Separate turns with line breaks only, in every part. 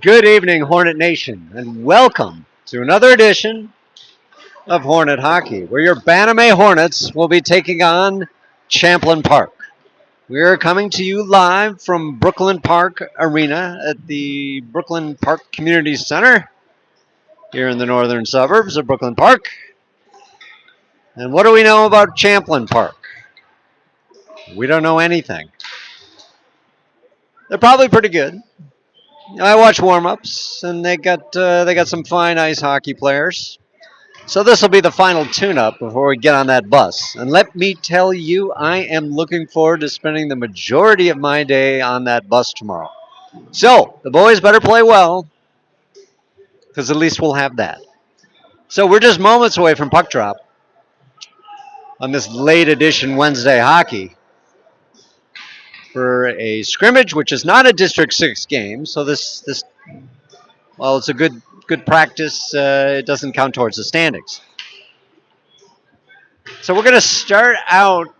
Good evening, Hornet Nation, and welcome to another edition of Hornet Hockey, where your Bantam Hornets will be taking on Champlin Park. We are coming to you live from Brooklyn Park Arena at the Brooklyn Park Community Center here in the northern suburbs of Brooklyn Park. And what do we know about Champlin Park? We don't know anything. They're probably pretty good. I watch warm-ups, and they got some fine ice hockey players. So this will be the final tune-up before we get on that bus. And let me tell you, I am looking forward to spending the majority of my day on that bus tomorrow. So the boys better play well, because at least we'll have that. So we're just moments away from puck drop on this late edition Wednesday hockey for a scrimmage, which is not a District 6 game. So this well, it's a good practice. It doesn't count towards the standings. So we're going to start out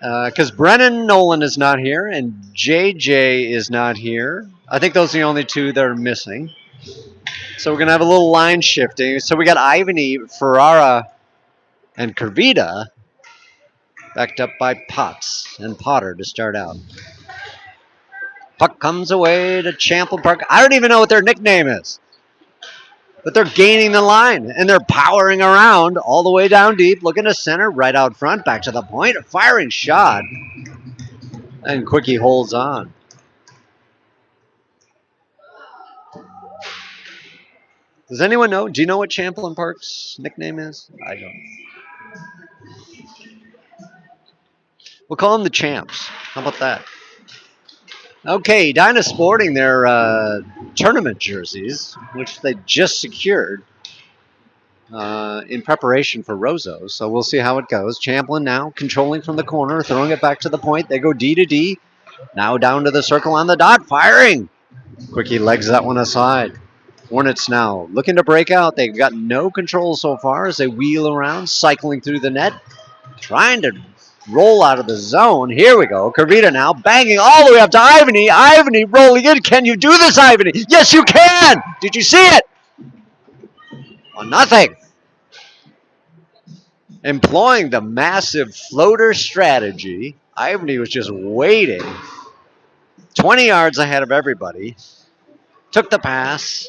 because Brennan Nolan is not here and JJ is not here. I think those are the only two that are missing. So we're going to have a little line shifting. So we got Ivany, Ferrara, and Kervita backed up by Potts and Potter to start out. Puck comes away to Champlin Park. I don't even know what their nickname is. But they're gaining the line, and they're powering around all the way down deep, looking to center, right out front, back to the point, a firing shot. And Quickie holds on. Does anyone know? Do you know what Champlin Park's nickname is? I don't. We'll call them the Champs. How about that? Okay, Edina sporting their tournament jerseys, which they just secured in preparation for Roseau. So we'll see how it goes. Champlin now controlling from the corner, throwing it back to the point. They go D to D. Now down to the circle on the dot, firing. Quickie legs that one aside. Hornets now looking to break out. They've got no control so far as they wheel around, cycling through the net, trying to roll out of the zone. Here we go. Kervita now banging all the way up to Ivany. Ivany rolling in. Can you do this, Ivany? Yes, you can. Did you see it? Oh, nothing. Employing the massive floater strategy, Ivany was just waiting 20 yards ahead of everybody. Took the pass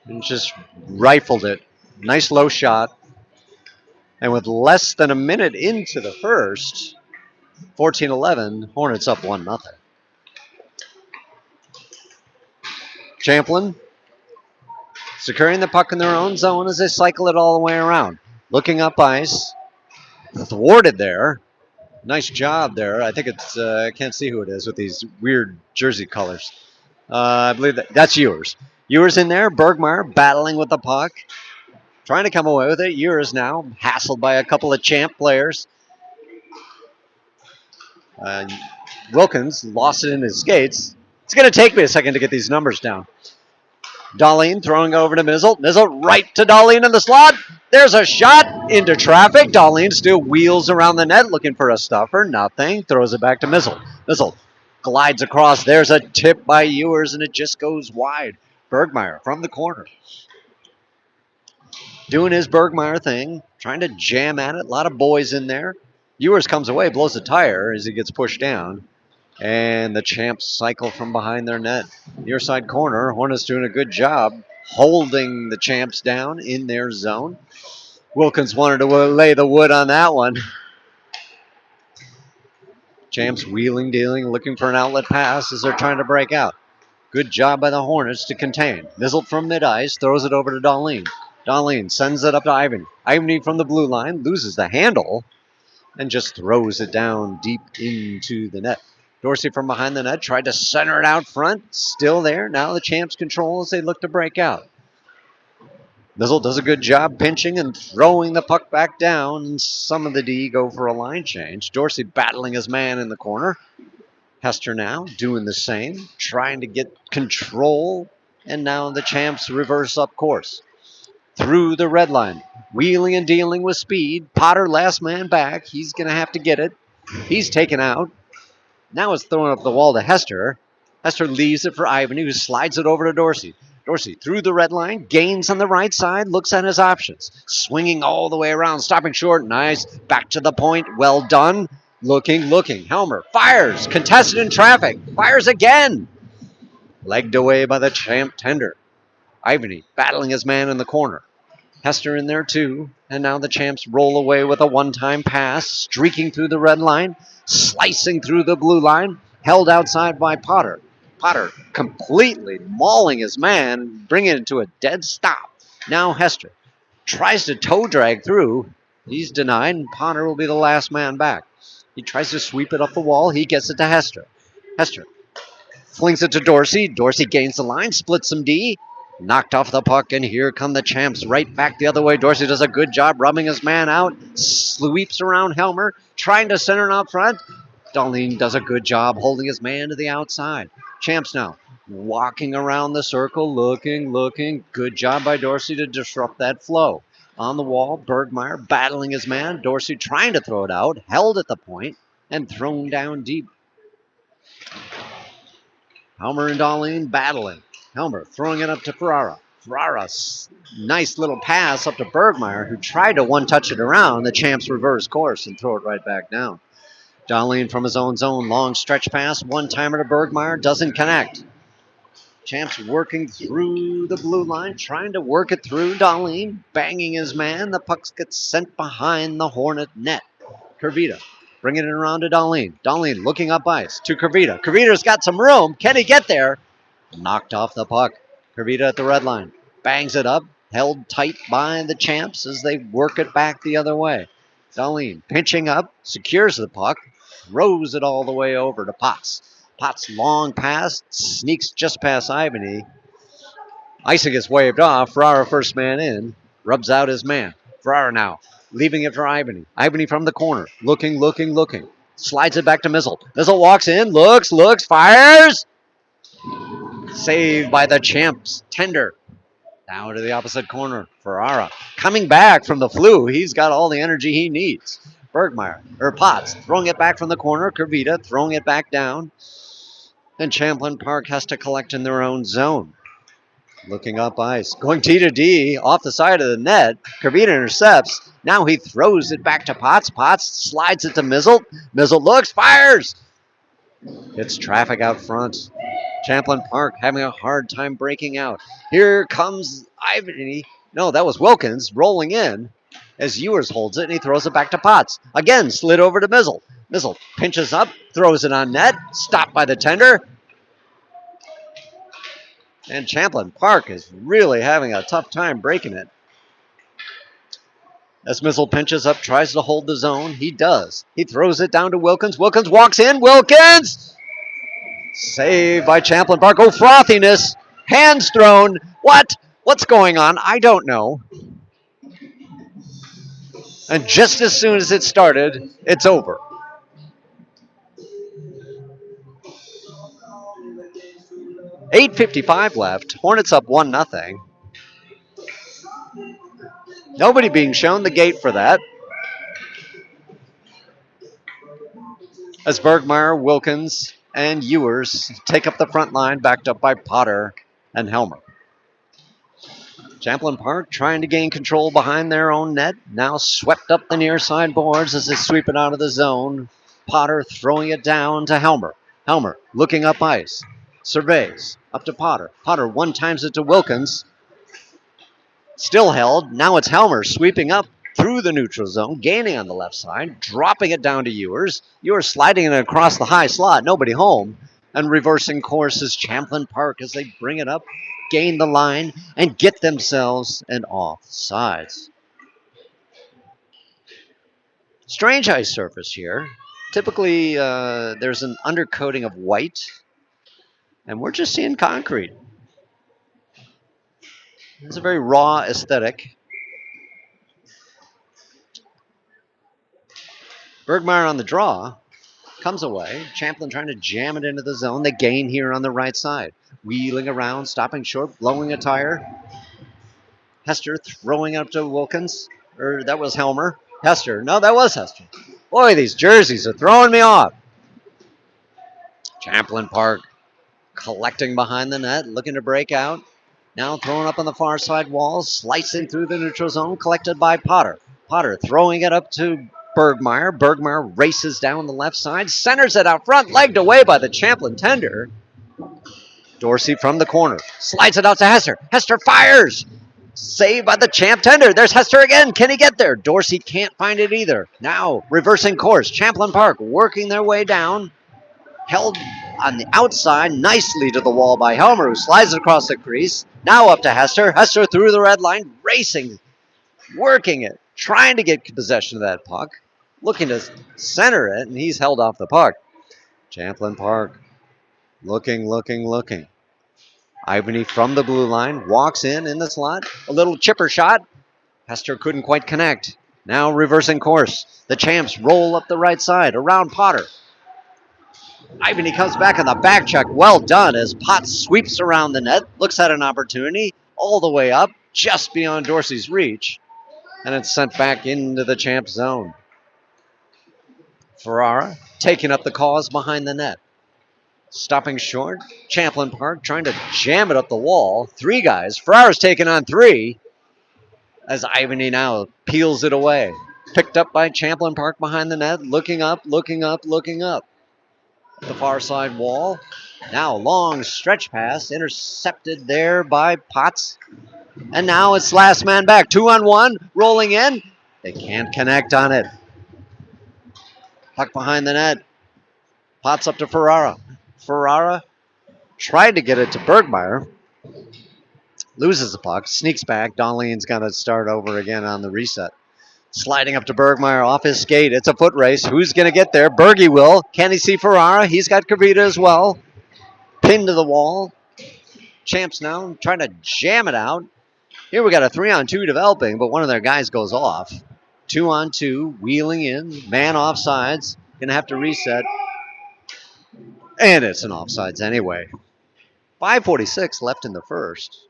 and just rifled it. Nice low shot. And with less than a minute into the first, 14-11, Hornets up 1-0. Champlin securing the puck in their own zone as they cycle it all the way around. Looking up ice. Thwarted there. Nice job there. I think it's, I can't see who it is with these weird jersey colors. I believe that's Ewers. Ewers in there. Bergmeyer battling with the puck. Trying to come away with it. Ewers now hassled by a couple of Champ players. Wilkins lost it in his skates. It's going to take me a second to get these numbers down. Darlene throwing over to Mizzle. Mizzle right to Darlene in the slot. There's a shot into traffic. Darlene still wheels around the net looking for a stuffer. Nothing. Throws it back to Mizzle. Mizzle glides across. There's a tip by Ewers, and it just goes wide. Bergmeyer from the corner. Doing his Bergmeyer thing. Trying to jam at it. A lot of boys in there. Ewers comes away, blows a tire as he gets pushed down. And the Champs cycle from behind their net. Near side corner, Hornets doing a good job holding the Champs down in their zone. Wilkins wanted to lay the wood on that one. Champs wheeling, dealing, looking for an outlet pass as they're trying to break out. Good job by the Hornets to contain. Mizzled from mid-ice, throws it over to Darlene. Darlene sends it up to Ivan. Ivany from the blue line loses the handle and just throws it down deep into the net. Dorsey from behind the net tried to center it out front. Still there. Now the Champs control as they look to break out. Mizzle does a good job pinching and throwing the puck back down. And some of the D go for a line change. Dorsey battling his man in the corner. Hester now doing the same. Trying to get control. And now the Champs reverse up course. Through the red line. Wheeling and dealing with speed. Potter last man back. He's going to have to get it. He's taken out. Now it's thrown up the wall to Hester. Hester leaves it for Ivan, who slides it over to Dorsey. Dorsey through the red line, gains on the right side, looks at his options. Swinging all the way around, stopping short, nice. Back to the point, well done. Looking. Helmer fires, contested in traffic, fires again. Legged away by the champ tender. Ivany battling his man in the corner. Hester in there too. And now the champs roll away with a one-time pass, streaking through the red line, slicing through the blue line, held outside by Potter. Potter completely mauling his man, bringing it to a dead stop. Now Hester tries to toe drag through. He's denied, and Potter will be the last man back. He tries to sweep it up the wall. He gets it to Hester. Hester flings it to Dorsey. Dorsey gains the line, splits some D. Knocked off the puck, and here come the champs right back the other way. Dorsey does a good job rubbing his man out, sweeps around Helmer, trying to center it up front. Darlene does a good job holding his man to the outside. Champs now walking around the circle, looking. Good job by Dorsey to disrupt that flow. On the wall, Bergmeyer battling his man. Dorsey trying to throw it out, held at the point, and thrown down deep. Helmer and Darlene battling. Helmer throwing it up to Ferrara. Ferrara's nice little pass up to Bergmeyer, who tried to one-touch it around. The champs reverse course and throw it right back down. Darlene from his own zone, long stretch pass, one-timer to Bergmeyer, doesn't connect. Champs working through the blue line, trying to work it through. Darlene banging his man. The puck gets sent behind the Hornet net. Kurvita bringing it around to Darlene. Darlene looking up ice to Kurvita. Kurvita's got some room. Can he get there? Knocked off the puck. Kurvita at the red line. Bangs it up. Held tight by the champs as they work it back the other way. Darlene pinching up. Secures the puck. Throws it all the way over to Potts. Potts long pass. Sneaks just past Ivany. Icing gets waved off. Ferrara first man in. Rubs out his man. Ferrara now leaving it for Ivany. Ivany from the corner. Looking. Slides it back to Mizzle. Mizzle walks in. Looks. Fires. Saved by the champs. Tender. Down to the opposite corner. Ferrara coming back from the flu. He's got all the energy he needs. Potts throwing it back from the corner. Kurvita throwing it back down. And Champlin Park has to collect in their own zone. Looking up ice. Going T to D off the side of the net. Kurvita intercepts. Now he throws it back to Potts. Potts slides it to Mizzle. Mizzle looks. Fires. It's traffic out front. Champlin Park having a hard time breaking out. Here comes Ivany. No, that was Wilkins rolling in as Ewers holds it, and he throws it back to Potts. Again, slid over to Mizzle. Mizzle pinches up, throws it on net, stopped by the tender. And Champlin Park is really having a tough time breaking it. As Mizzle pinches up, tries to hold the zone. He does. He throws it down to Wilkins. Wilkins walks in. Wilkins! Saved by Champlin Park. Oh, frothiness. Hands thrown. What? What's going on? I don't know. And just as soon as it started, it's over. .8:55 left. Hornets up 1-0. Nobody being shown the gate for that. As Bergmeyer, Wilkins, and Ewers take up the front line, backed up by Potter and Helmer. Champlin Park trying to gain control behind their own net. Now swept up the near side boards as they sweep it out of the zone. Potter throwing it down to Helmer. Helmer looking up ice. Surveys up to Potter. Potter one-times it to Wilkins. Still held. Now it's Helmer sweeping up through the neutral zone, gaining on the left side, dropping it down to Ewers. Ewers sliding it across the high slot, nobody home, and reversing course is Champlin Park as they bring it up, gain the line, and get themselves an offsides. Strange ice surface here. Typically, there's an undercoating of white, and we're just seeing concrete. It's a very raw aesthetic. Bergmeyer on the draw, comes away. Champlin trying to jam it into the zone. They gain here on the right side. Wheeling around, stopping short, blowing a tire. Hester throwing up to Wilkins. Or that was Helmer. Hester. No, that was Hester. Boy, these jerseys are throwing me off. Champlin Park collecting behind the net, looking to break out. Now thrown up on the far side wall, slicing through the neutral zone, collected by Potter. Potter throwing it up to Bergmeyer. Bergmeyer races down the left side, centers it out front, legged away by the Champlin tender. Dorsey from the corner, slides it out to Hester. Hester fires! Saved by the champ tender. There's Hester again. Can he get there? Dorsey can't find it either. Now reversing course. Champlin Park working their way down. Held on the outside nicely to the wall by Helmer, who slides across the crease. Now up to Hester. Hester through the red line, racing, working it, trying to get possession of that puck, looking to center it, and he's held off the puck. Champlin Park looking. Ivany from the blue line walks in the slot. A little chipper shot. Hester couldn't quite connect. Now reversing course. The Champs roll up the right side around Potter. Ivany comes back on the back check. Well done as Potts sweeps around the net, looks at an opportunity all the way up, just beyond Dorsey's reach, and it's sent back into the Champs zone. Ferrara taking up the cause behind the net. Stopping short. Champlin Park trying to jam it up the wall. Three guys. Ferrara's taking on three as Ivany now peels it away. Picked up by Champlin Park behind the net. Looking up. The far side wall. Now long stretch pass intercepted there by Potts. And now it's last man back. 2-on-1. Rolling in. They can't connect on it. Puck behind the net. Potts up to Ferrara. Ferrara tried to get it to Bergmeyer. Loses the puck. Sneaks back. Darlene's got to start over again on the reset. Sliding up to Bergmeyer off his skate. It's a foot race. Who's going to get there? Bergie will. Can he see Ferrara? He's got Kavita as well. Pinned to the wall. Champs now trying to jam it out. Here we got a 3-on-2 developing, but one of their guys goes off. 2-on-2, wheeling in. Man offsides. Going to have to reset. And it's an offsides anyway. 5:46 left in the first.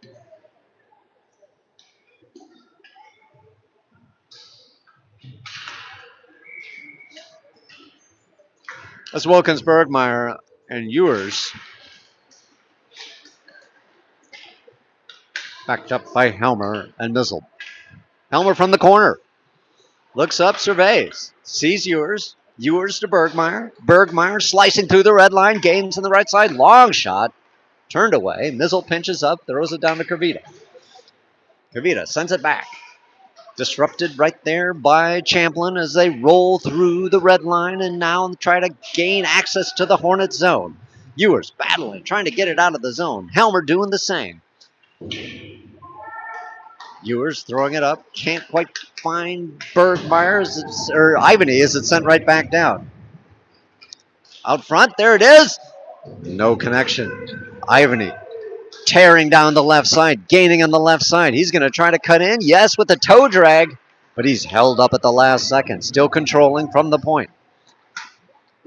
As Wilkins, Bergmeyer, and Ewers backed up by Helmer and Mizzle. Helmer from the corner. Looks up, surveys. Sees Ewers. Ewers to Bergmeyer. Bergmeyer slicing through the red line. Gains on the right side. Long shot. Turned away. Mizzle pinches up. Throws it down to Kavita. Kavita sends it back. Disrupted right there by Champlin as they roll through the red line and now try to gain access to the Hornet zone. Ewers battling, trying to get it out of the zone. Helmer doing the same. Ewers throwing it up. Can't quite find Bergmeyer or Ivany as it's sent right back down. Out front, there it is. No connection. Ivany tearing down the left side, gaining on the left side. He's going to try to cut in, yes, with the toe drag, but he's held up at the last second, still controlling from the point.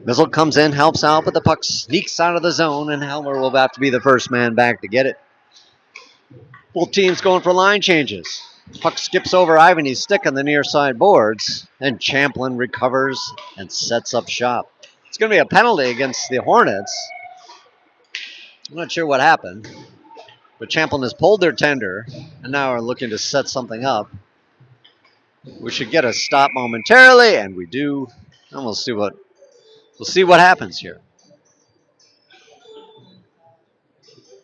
Mizzle comes in, helps out, but the puck sneaks out of the zone, and Helmer will have to be the first man back to get it. Both teams going for line changes. Puck skips over Ivany's stick on the near side boards, and Champlin recovers and sets up shop. It's going to be a penalty against the Hornets. I'm not sure what happened. But Champlin has pulled their tender and now are looking to set something up. We should get a stop momentarily, and we do. And we'll see what happens here.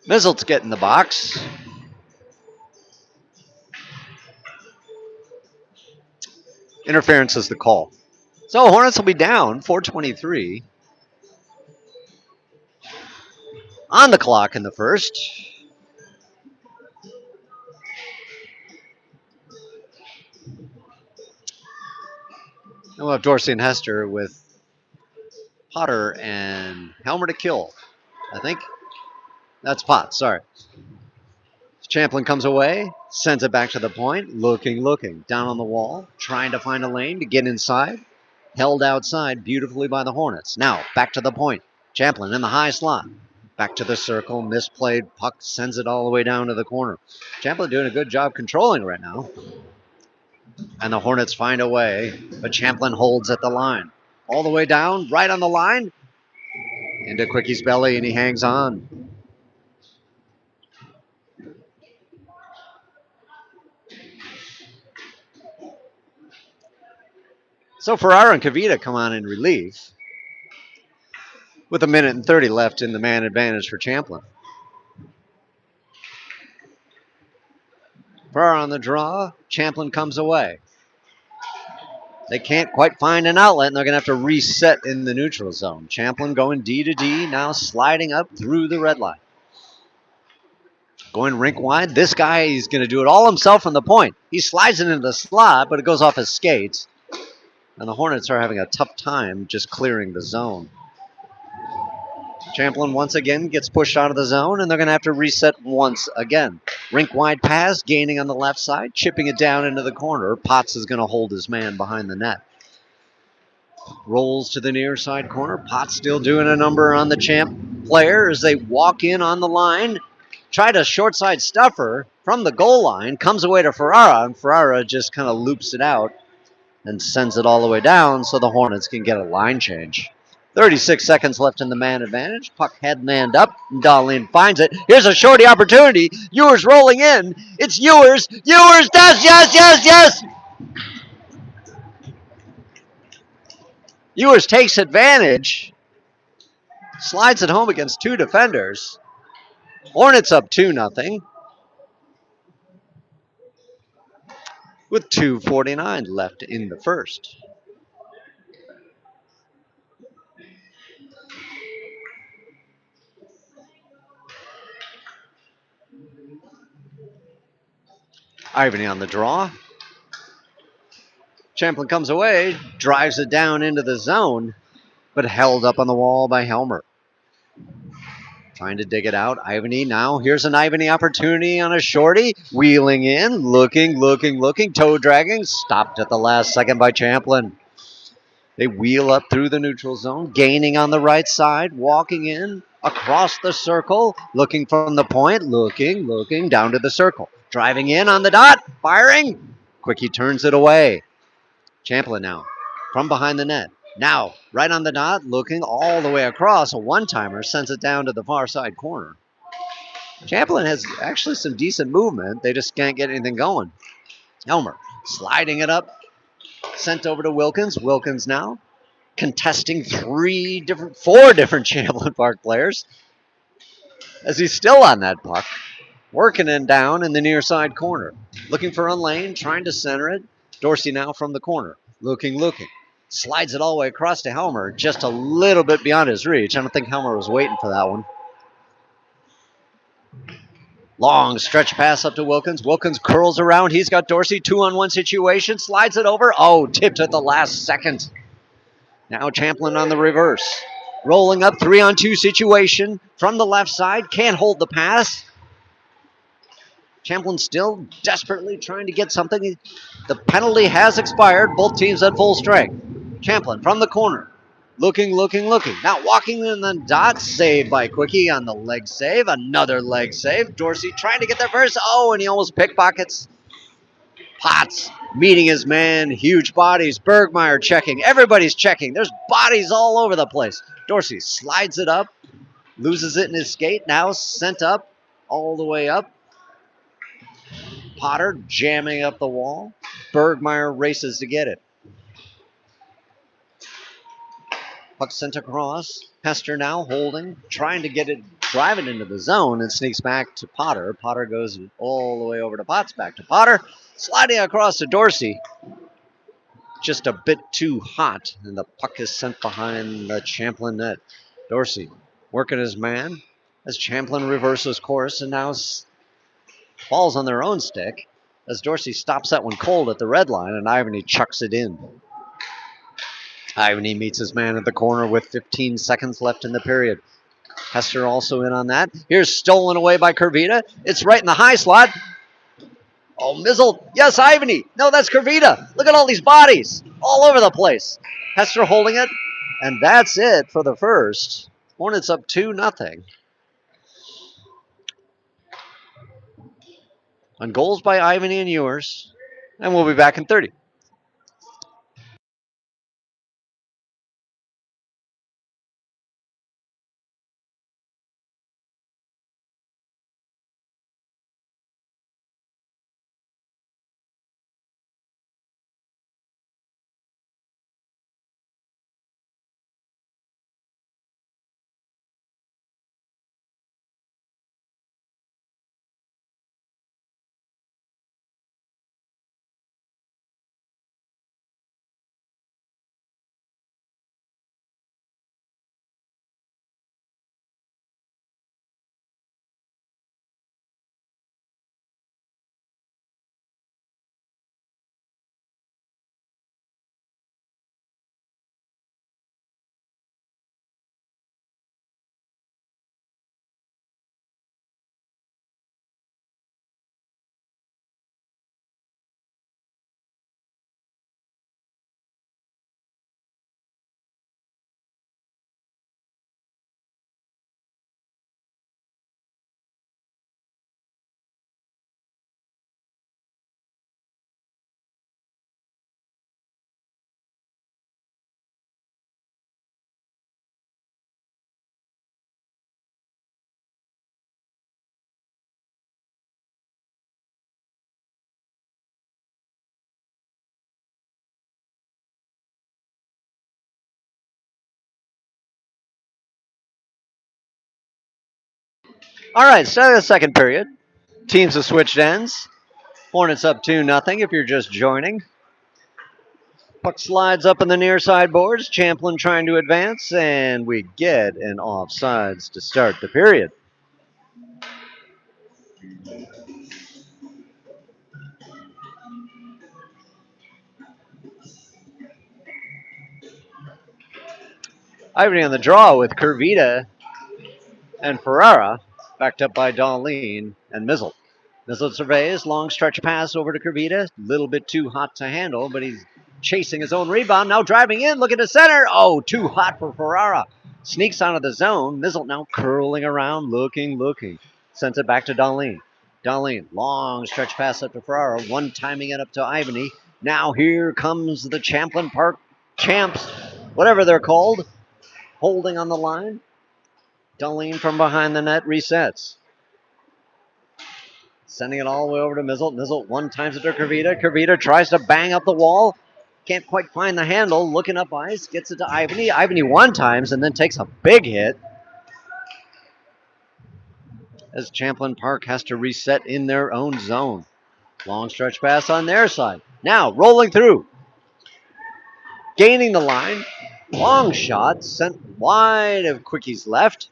Mizzle's getting the box. Interference is the call. So Hornets will be down 4:23 on the clock in the first. And we'll have Dorsey and Hester with Potter and Helmer to kill. I think that's Potts, sorry. Champlin comes away, sends it back to the point, looking, down on the wall, trying to find a lane to get inside. Held outside beautifully by the Hornets. Now, back to the point. Champlin in the high slot. Back to the circle, misplayed, puck sends it all the way down to the corner. Champlin doing a good job controlling right now. And the Hornets find a way, but Champlin holds at the line. All the way down, right on the line. Into Quickie's belly, and he hangs on. So Ferrara and Kavita come on in relief with 1:30 left in the man advantage for Champlin. Ferrara on the draw. Champlin comes away. They can't quite find an outlet, and they're going to have to reset in the neutral zone. Champlin going D to D, now sliding up through the red line. Going rink wide. This guy, he's going to do it all himself from the point. He slides it into the slot, but it goes off his skates. And the Hornets are having a tough time just clearing the zone. Champlin once again gets pushed out of the zone, and they're going to have to reset once again. Rink wide pass, gaining on the left side, chipping it down into the corner. Potts is going to hold his man behind the net. Rolls to the near side corner. Potts still doing a number on the Champ player as they walk in on the line. Try to short side stuffer from the goal line. Comes away to Ferrara, and Ferrara just kind of loops it out and sends it all the way down so the Hornets can get a line change. 36 seconds left in the man advantage. Puck headmanned up. Darlene finds it. Here's a shorty opportunity. Ewers rolling in. It's Ewers. Ewers does. Yes. Ewers takes advantage. Slides it home against two defenders. Hornets up 2-0. With 2:49 left in the first. Ivany on the draw. Champlin comes away, drives it down into the zone, but held up on the wall by Helmer. Trying to dig it out. Ivany now. Here's an Ivany opportunity on a shorty. Wheeling in, looking, toe dragging. Stopped at the last second by Champlin. They wheel up through the neutral zone, gaining on the right side, walking in, across the circle, looking from the point, looking, down to the circle. Driving in on the dot, firing. Quickie turns it away. Champlin now, from behind the net. Now, right on the dot, looking all the way across. A one-timer sends it down to the far side corner. Champlin has actually some decent movement. They just can't get anything going. Elmer sliding it up, sent over to Wilkins. Wilkins now contesting four different Champlin Park players as he's still on that puck, working it down in the near side corner. Looking for a lane, trying to center it. Dorsey now from the corner, looking. Slides it all the way across to Helmer, just a little bit beyond his reach. I don't think Helmer was waiting for that one. Long stretch pass up to Wilkins. Wilkins curls around. He's got Dorsey, 2-on-1 situation. Slides it over. Oh, tipped at the last second. Now Champlin on the reverse. Rolling up, 3-on-2 situation from the left side. Can't hold the pass. Champlin still desperately trying to get something. The penalty has expired. Both teams at full strength. Champlin from the corner. Looking. Now walking in the dot. Saved by Quickie on the leg save. Another leg save. Dorsey trying to get there first. Oh, and he almost pickpockets. Potts meeting his man. Huge bodies. Bergmeyer checking. Everybody's checking. There's bodies all over the place. Dorsey slides it up. Loses it in his skate. Now sent up. All the way up. Potter jamming up the wall. Bergmeyer races to get it. Puck sent across. Hester now holding, trying to get it, drive it into the zone, and sneaks back to Potter. Potter goes all the way over to Potts, back to Potter. Sliding across to Dorsey. Just a bit too hot, and the puck is sent behind the Champlin net. Dorsey working his man as Champlin reverses course and now falls on their own stick as Dorsey stops that one cold at the red line, and Ivany chucks it in. Ivany meets his man at the corner with 15 seconds left in the period. Hester also in on that. Here's stolen away by Kurvita. It's right in the high slot. Oh, Mizzle. Yes, Ivany. No, that's Kurvita. Look at all these bodies all over the place. Hester holding it, and that's it for the first. Hornets up 2-0. On goals by Ivany and Ewers. And we'll be back in 30. All right, start of the second period. Teams have switched ends. Hornets up 2-0 if you're just joining. Puck slides up in the near side boards. Champlin trying to advance, and we get an offsides to start the period. Ivory on the draw with Curvita and Ferrara, backed up by Darlene and Mizzle. Mizzle surveys, long stretch pass over to Curvita. Little bit too hot to handle, but he's chasing his own rebound. Now driving in, looking to center. Oh, too hot for Ferrara. Sneaks out of the zone. Mizzle now curling around, looking. Sends it back to Darlene. Darlene, long stretch pass up to Ferrara. One timing it up to Ivany. Now here comes the Champlin Park champs, whatever they're called, holding on the line. Darlene from behind the net resets. Sending it all the way over to Mizzle. Mizzle one times it to Curvita. Curvita tries to bang up the wall. Can't quite find the handle. Looking up ice. Gets it to Ivany. Ivany one times and then takes a big hit as Champlin Park has to reset in their own zone. Long stretch pass on their side. Now rolling through. Gaining the line. Long shot sent wide of Quickie's left.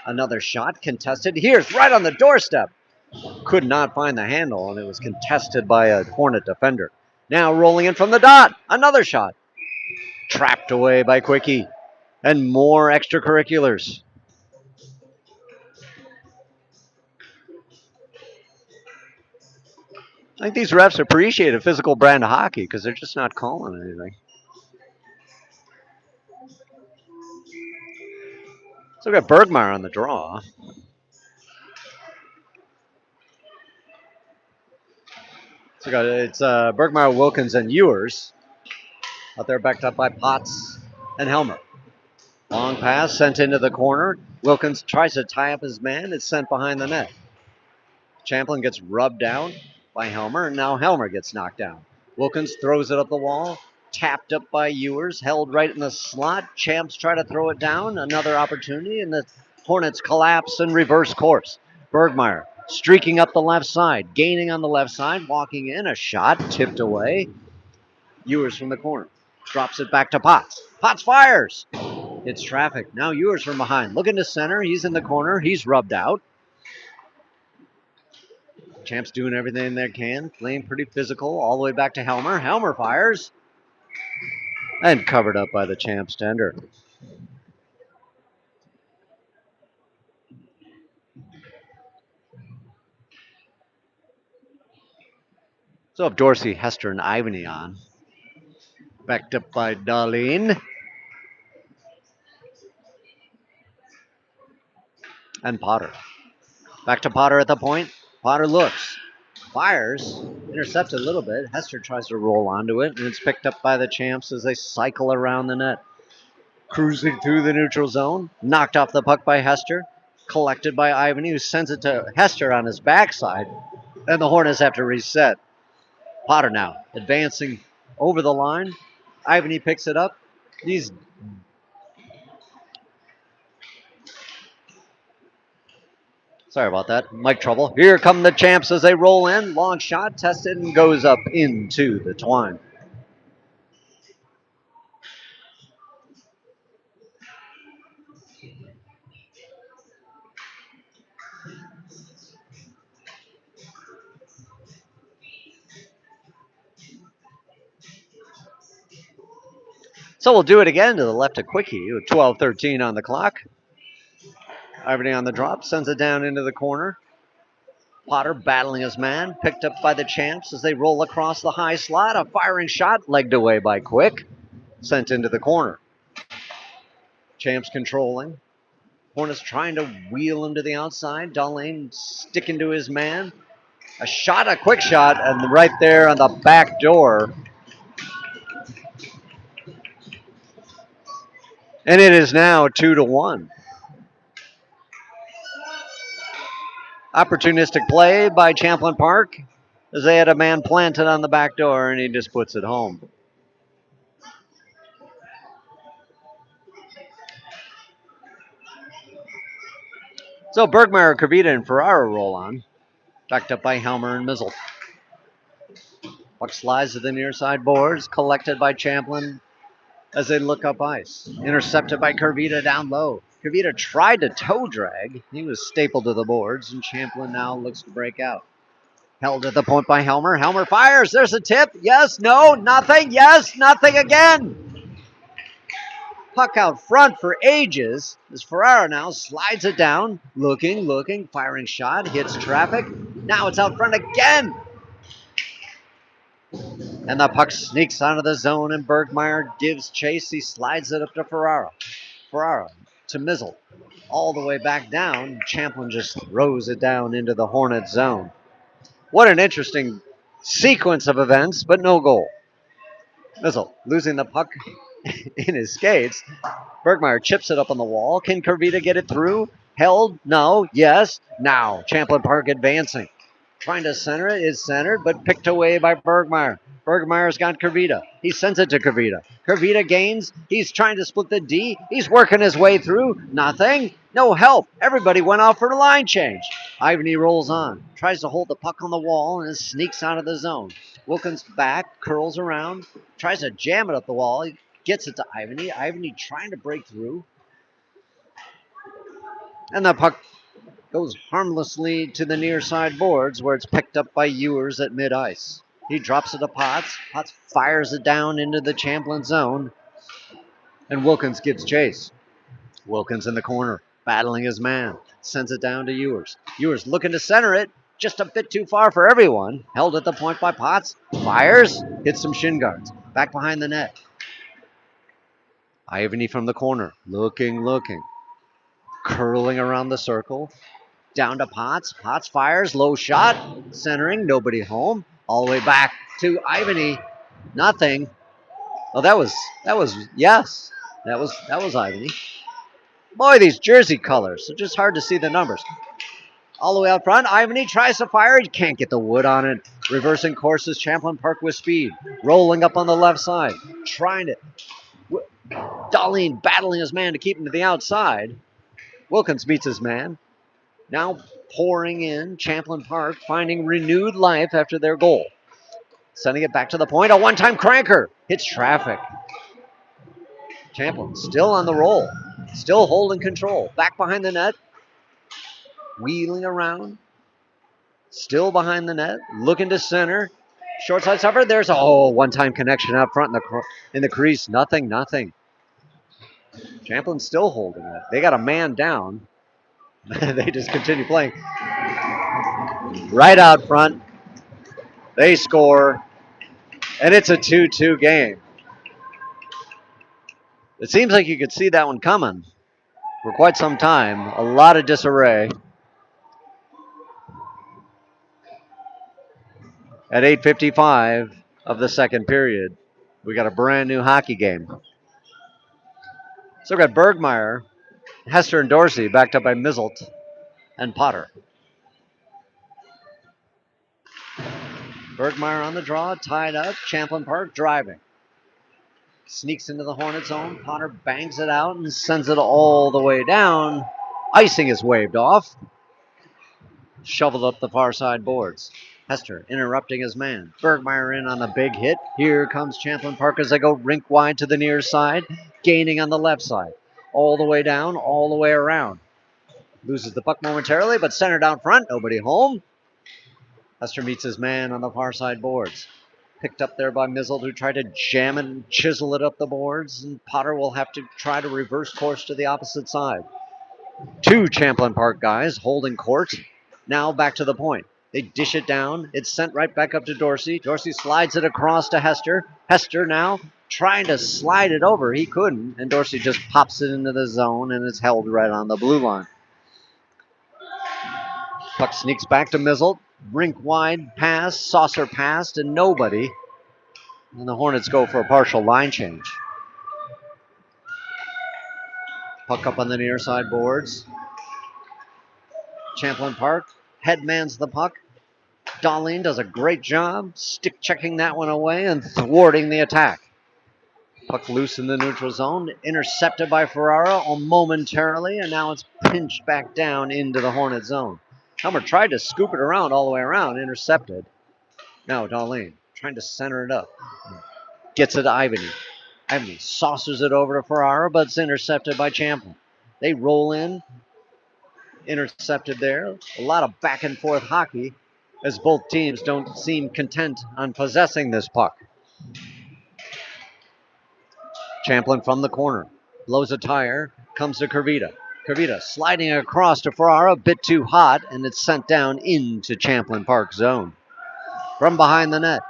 Another shot contested. Here's right on the doorstep. Could not find the handle, and it was contested by a Hornet defender. Now rolling in from the dot. Another shot. Trapped away by Quickie. And more extracurriculars. I think these refs appreciate a physical brand of hockey because they're just not calling anything. So we got Bergmeyer on the draw. So it's Bergmeyer, Wilkins, and Ewers. Out there backed up by Potts and Helmer. Long pass sent into the corner. Wilkins tries to tie up his man. It's sent behind the net. Champlin gets rubbed down by Helmer, and now Helmer gets knocked down. Wilkins throws it up the wall. Tapped up by Ewers. Held right in the slot. Champs try to throw it down. Another opportunity, and the Hornets collapse and reverse course. Bergmeyer streaking up the left side. Gaining on the left side. Walking in. A shot tipped away. Ewers from the corner. Drops it back to Potts. Potts fires. It's traffic. Now Ewers from behind. Looking to center. He's in the corner. He's rubbed out. Champs doing everything they can. Playing pretty physical. All the way back to Helmer. Helmer fires. And covered up by the Champs tender. So have Dorsey, Hester, and Ivany on. Backed up by Darlene. And Potter. Back to Potter at the point. Potter looks. Fires. Intercepts a little bit. Hester tries to roll onto it, and it's picked up by the Champs as they cycle around the net. Cruising through the neutral zone. Knocked off the puck by Hester. Collected by Ivany, who sends it to Hester on his backside. And the Hornets have to reset. Potter now advancing over the line. Ivany picks it up. He's sorry about that. Mic trouble. Here come the Champs as they roll in. Long shot tested and goes up into the twine. So we'll do it again to the left of Quickie with 12:13 on the clock. Ivany on the drop, sends it down into the corner. Potter battling his man, picked up by the Champs as they roll across the high slot. A firing shot, legged away by Quick, sent into the corner. Champs controlling. Hornets trying to wheel him to the outside. Darlene sticking to his man. A shot, a quick shot, and right there on the back door. And it is now 2-1. Opportunistic play by Champlin Park as they had a man planted on the back door and he just puts it home. So Bergmeyer, Kavita, and Ferrara roll on. Backed up by Helmer and Mizzle. Puck slides to the near side boards, collected by Champlin as they look up ice. Intercepted by Kavita down low. Kavita tried to toe drag. He was stapled to the boards, and Champlin now looks to break out. Held at the point by Helmer. Helmer fires. There's a tip. Yes, no, nothing. Yes, nothing again. Puck out front for ages as Ferrara now slides it down. Looking, firing shot. Hits traffic. Now it's out front again. And the puck sneaks out of the zone, and Bergmeyer gives chase. He slides it up to Ferrara. Ferrara to Mizzle. All the way back down. Champlin just throws it down into the Hornet zone. What an interesting sequence of events, but no goal. Mizzle losing the puck in his skates. Bergmeyer chips it up on the wall. Can Kavita get it through? Held? No. Yes. Now. Champlin Park advancing. Trying to center it, is centered, but picked away by Bergmeyer. Bergmeyer's got Kavita. He sends it to Kavita. Kavita gains. He's trying to split the D. He's working his way through. Nothing. No help. Everybody went off for a line change. Ivany rolls on. Tries to hold the puck on the wall and sneaks out of the zone. Wilkins back, curls around. Tries to jam it up the wall. He gets it to Ivany. Ivany trying to break through. And the puck goes harmlessly to the near side boards where it's picked up by Ewers at mid-ice. He drops it to Potts. Potts fires it down into the Champlin zone. And Wilkins gives chase. Wilkins in the corner, battling his man. Sends it down to Ewers. Ewers looking to center it. Just a bit too far for everyone. Held at the point by Potts. Fires. Hits some shin guards. Back behind the net. Ivany from the corner. Looking. Curling around the circle. Down to Potts. Potts fires. Low shot. Centering. Nobody home. All the way back to Ivany. Nothing. Oh, that was yes. That was Ivany. Boy, these jersey colors. It's just hard to see the numbers. All the way out front. Ivany tries to fire. He can't get the wood on it. Reversing courses. Champlin Park with speed. Rolling up on the left side. Trying to. Darlene battling his man to keep him to the outside. Wilkins beats his man. Now pouring in, Champlin Park finding renewed life after their goal. Sending it back to the point. A one-time cranker. Hits traffic. Champlin still on the roll. Still holding control. Back behind the net. Wheeling around. Still behind the net. Looking to center. Short side stopper. There's a one-time connection out front in the crease. Nothing. Champlin's still holding it. They got a man down. They just continue playing. Right out front. They score. And it's a 2-2 game. It seems like you could see that one coming for quite some time. A lot of disarray. At 8:55 of the second period, we got a brand new hockey game. So we got Bergmeyer, Hester, and Dorsey backed up by Mizzelt and Potter. Bergmeyer on the draw, tied up. Champlin Park driving. Sneaks into the Hornet zone. Potter bangs it out and sends it all the way down. Icing is waved off. Shoveled up the far side boards. Hester interrupting his man. Bergmeyer in on a big hit. Here comes Champlin Park as they go rink wide to the near side. Gaining on the left side. All the way down, all the way around. Loses the puck momentarily, but centered out front. Nobody home. Hester meets his man on the far side boards. Picked up there by Mizzle, who tried to jam it and chisel it up the boards. And Potter will have to try to reverse course to the opposite side. Two Champlin Park guys holding court. Now back to the point. They dish it down. It's sent right back up to Dorsey. Dorsey slides it across to Hester. Hester now trying to slide it over. He couldn't. And Dorsey just pops it into the zone, and it's held right on the blue line. Puck sneaks back to Mizzle. Rink wide pass, saucer passed, and nobody. And the Hornets go for a partial line change. Puck up on the near side boards. Champlin Park headmans the puck. Darlene does a great job stick checking that one away and thwarting the attack. Puck loose in the neutral zone, intercepted by Ferrara momentarily, and now it's pinched back down into the Hornet zone. Helmer tried to scoop it around all the way around, intercepted. Now Darlene trying to center it up. Gets it to Ivany. Ivany saucers it over to Ferrara, but it's intercepted by Champlin. They roll in, intercepted there. A lot of back and forth hockey as both teams don't seem content on possessing this puck. Champlin from the corner. Blows a tire. Comes to Kurvita. Kurvita sliding across to Ferrara. A bit too hot. And it's sent down into Champlin Park zone. From behind the net.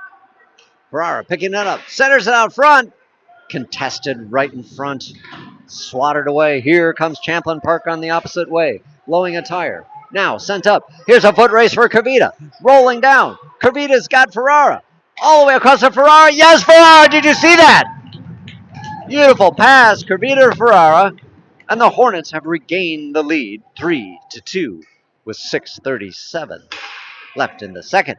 Ferrara picking it up. Centers it out front. Contested right in front. Swatted away. Here comes Champlin Park on the opposite way. Blowing a tire. Now sent up. Here's a foot race for Kurvita. Rolling down. Kurvita's got Ferrara. All the way across to Ferrara. Yes, Ferrara! Did you see that? Beautiful pass, Kurvita Ferrara, and the Hornets have regained the lead 3-2 with 6:37 left in the second.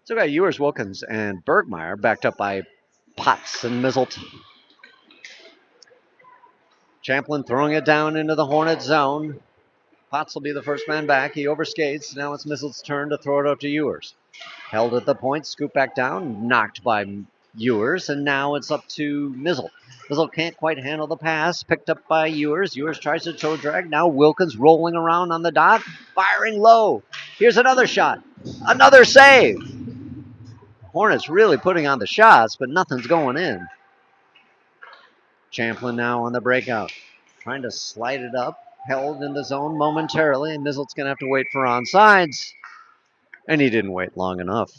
So we got Ewers, Wilkins, and Bergmeyer backed up by Potts and Mizzelt. Champlin throwing it down into the Hornet zone. Potts will be the first man back. He overskates. Now it's Mizzelt's turn to throw it up to Ewers. Held at the point, scooped back down, knocked by Ewers, and now it's up to Mizzelt. Mizzelt can't quite handle the pass, picked up by Ewers. Ewers tries to toe drag. Now Wilkins rolling around on the dot, firing low. Here's another shot. Another save. Hornets really putting on the shots, but nothing's going in. Champlin now on the breakout. Trying to slide it up. Held in the zone momentarily, and Mizzelt's going to have to wait for onside. And he didn't wait long enough.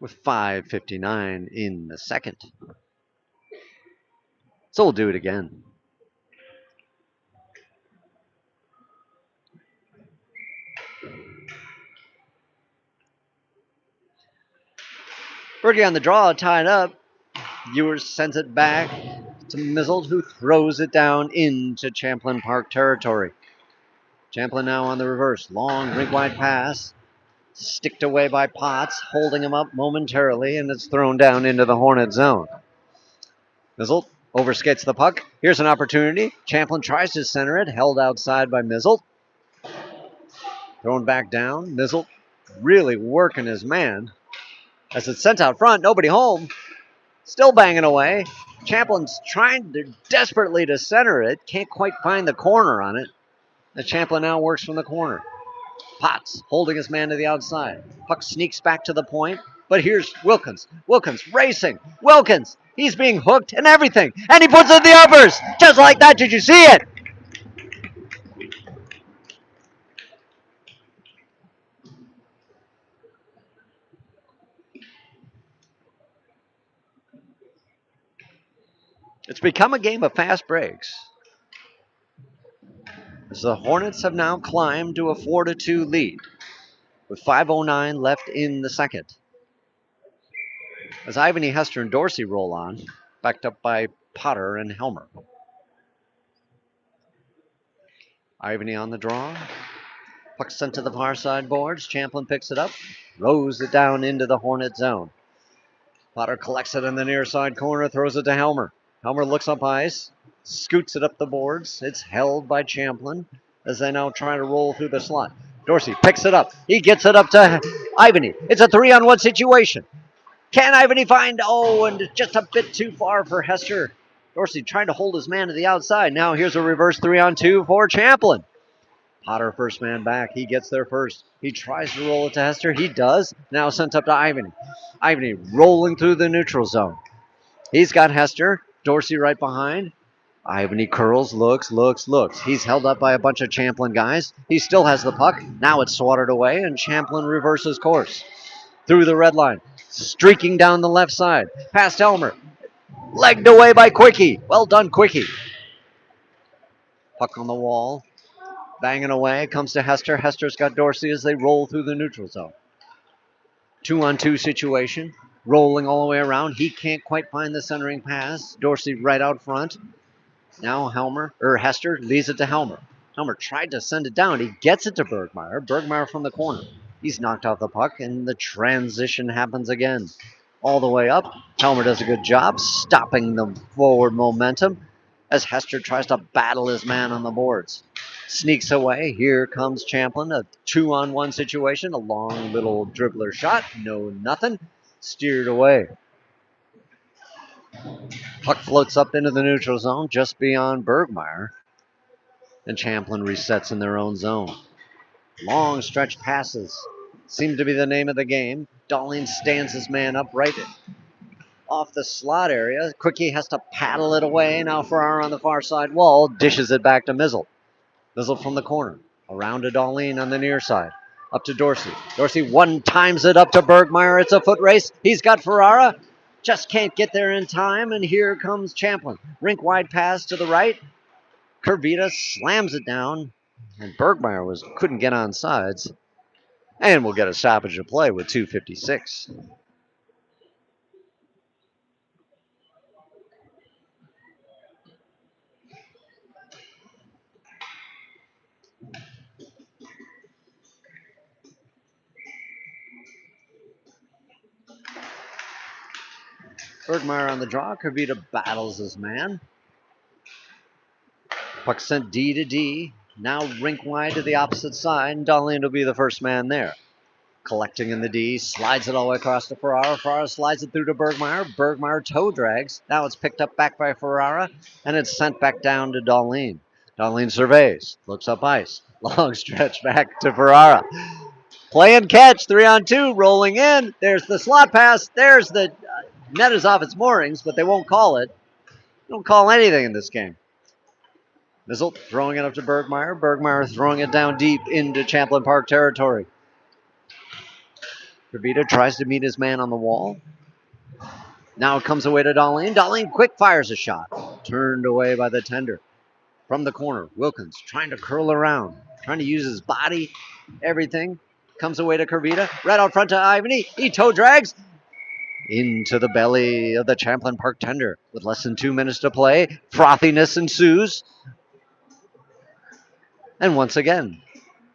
With 5:59 in the second. So we'll do it again. Berge on the draw, tied up. Ewers sends it back to Mizzelt, who throws it down into Champlin Park territory. Champlin now on the reverse. Long, rink-wide pass. Sticked away by Potts, holding him up momentarily, and it's thrown down into the Hornet zone. Mizzelt overskates the puck. Here's an opportunity. Champlin tries to center it, held outside by Mizzelt. Thrown back down. Mizzelt really working his man. As it's sent out front, nobody home. Still banging away. Champlin's trying desperately to center it. Can't quite find the corner on it. The Champlin now works from the corner. Potts holding his man to the outside. Puck sneaks back to the point. But here's Wilkins. Wilkins racing. Wilkins. He's being hooked and everything. And he puts it in the uppers. Just like that. Did you see it? It's become a game of fast breaks. As the Hornets have now climbed to a 4-2 lead with 5:09 left in the second. As Ivany, Hester, and Dorsey roll on, backed up by Potter and Helmer. Ivany on the draw. Puck sent to the far side boards. Champlin picks it up, rows it down into the Hornet zone. Potter collects it in the near side corner, throws it to Helmer. Helmer looks up ice, scoots it up the boards. It's held by Champlin as they now try to roll through the slot. Dorsey picks it up. He gets it up to Ivany. It's a 3-on-1 situation. Can Ivany find? Oh, and just a bit too far for Hester. Dorsey trying to hold his man to the outside. Now here's a reverse 3-on-2 for Champlin. Potter, first man back. He gets there first. He tries to roll it to Hester. He does. Now sent up to Ivany. Ivany rolling through the neutral zone. He's got Hester. Dorsey right behind. Ivany curls, looks. He's held up by a bunch of Champlin guys. He still has the puck. Now it's swatted away, and Champlin reverses course. Through the red line. Streaking down the left side. Past Helmer. Legged away by Quickie. Well done, Quickie. Puck on the wall. Banging away. Comes to Hester. Hester's got Dorsey as they roll through the neutral zone. 2-on-2 situation, rolling all the way around. He can't quite find the centering pass. Dorsey right out front. Now Hester leaves it to Helmer. Helmer tried to send it down. He gets it to Bergmeyer. Bergmeyer from the corner. He's knocked off the puck, and the transition happens again. All the way up. Helmer does a good job stopping the forward momentum as Hester tries to battle his man on the boards. Sneaks away. Here comes Champlin. A 2-on-1 situation. A long little dribbler shot. No, nothing. Steered away. Puck floats up into the neutral zone just beyond Bergmeyer. And Champlin resets in their own zone. Long stretch passes seem to be the name of the game. Darling stands his man up right off the slot area. Quickie has to paddle it away. Now Ferrara on the far side wall dishes it back to Mizzle. Mizzle from the corner. Around to Darlene on the near side. Up to Dorsey. Dorsey one times it up to Bergmeyer. It's a foot race. He's got Ferrara. Just can't get there in time. And here comes Champlin. Rink wide pass to the right. Kurvita slams it down. And Bergmeyer couldn't get on sides. And we'll get a stoppage of play with 2:56. Bergmeyer on the draw. Kurvita battles his man. Puck sent D to D. Now rink wide to the opposite side. And Darlene will be the first man there. Collecting in the D. Slides it all the way across to Ferrara. Ferrara slides it through to Bergmeyer. Bergmeyer toe drags. Now it's picked up back by Ferrara. And it's sent back down to Darlene. Darlene surveys. Looks up ice. Long stretch back to Ferrara. Play and catch, 3-on-2, rolling in. There's the slot pass. There's the net is off its moorings, but they won't call it. They don't call anything in this game. Mizzle throwing it up to Bergmeyer. Bergmeyer throwing it down deep into Champlin Park territory. Kurvita tries to meet his man on the wall. Now it comes away to Darlene. Darlene quick fires a shot. Turned away by the tender. From the corner, Wilkins trying to curl around. Trying to use his body, everything. Comes away to Kurvita. Right out front to Ivany. He toe drags into the belly of the Champlin Park tender. With less than 2 minutes to play, frothiness ensues. And once again,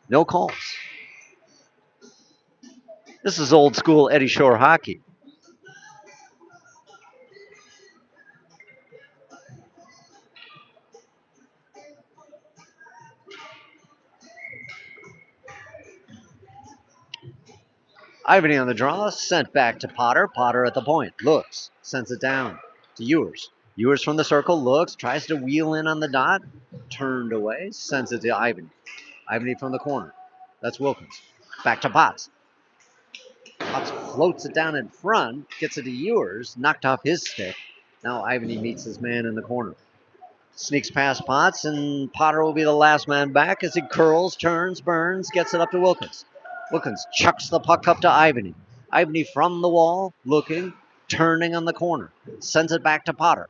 no calls. This is old school Eddie Shore hockey. Ivany on the draw, sent back to Potter. Potter at the point, looks, sends it down to Ewers. Ewers from the circle, looks, tries to wheel in on the dot, turned away, sends it to Ivany. Ivany from the corner. That's Wilkins. Back to Potts. Potts floats it down in front, gets it to Ewers, knocked off his stick. Now Ivany meets his man in the corner. Sneaks past Potts, and Potter will be the last man back as he curls, turns, burns, gets it up to Wilkins. Wilkins chucks the puck up to Ivany. Ivany from the wall, looking, turning on the corner. Sends it back to Potter.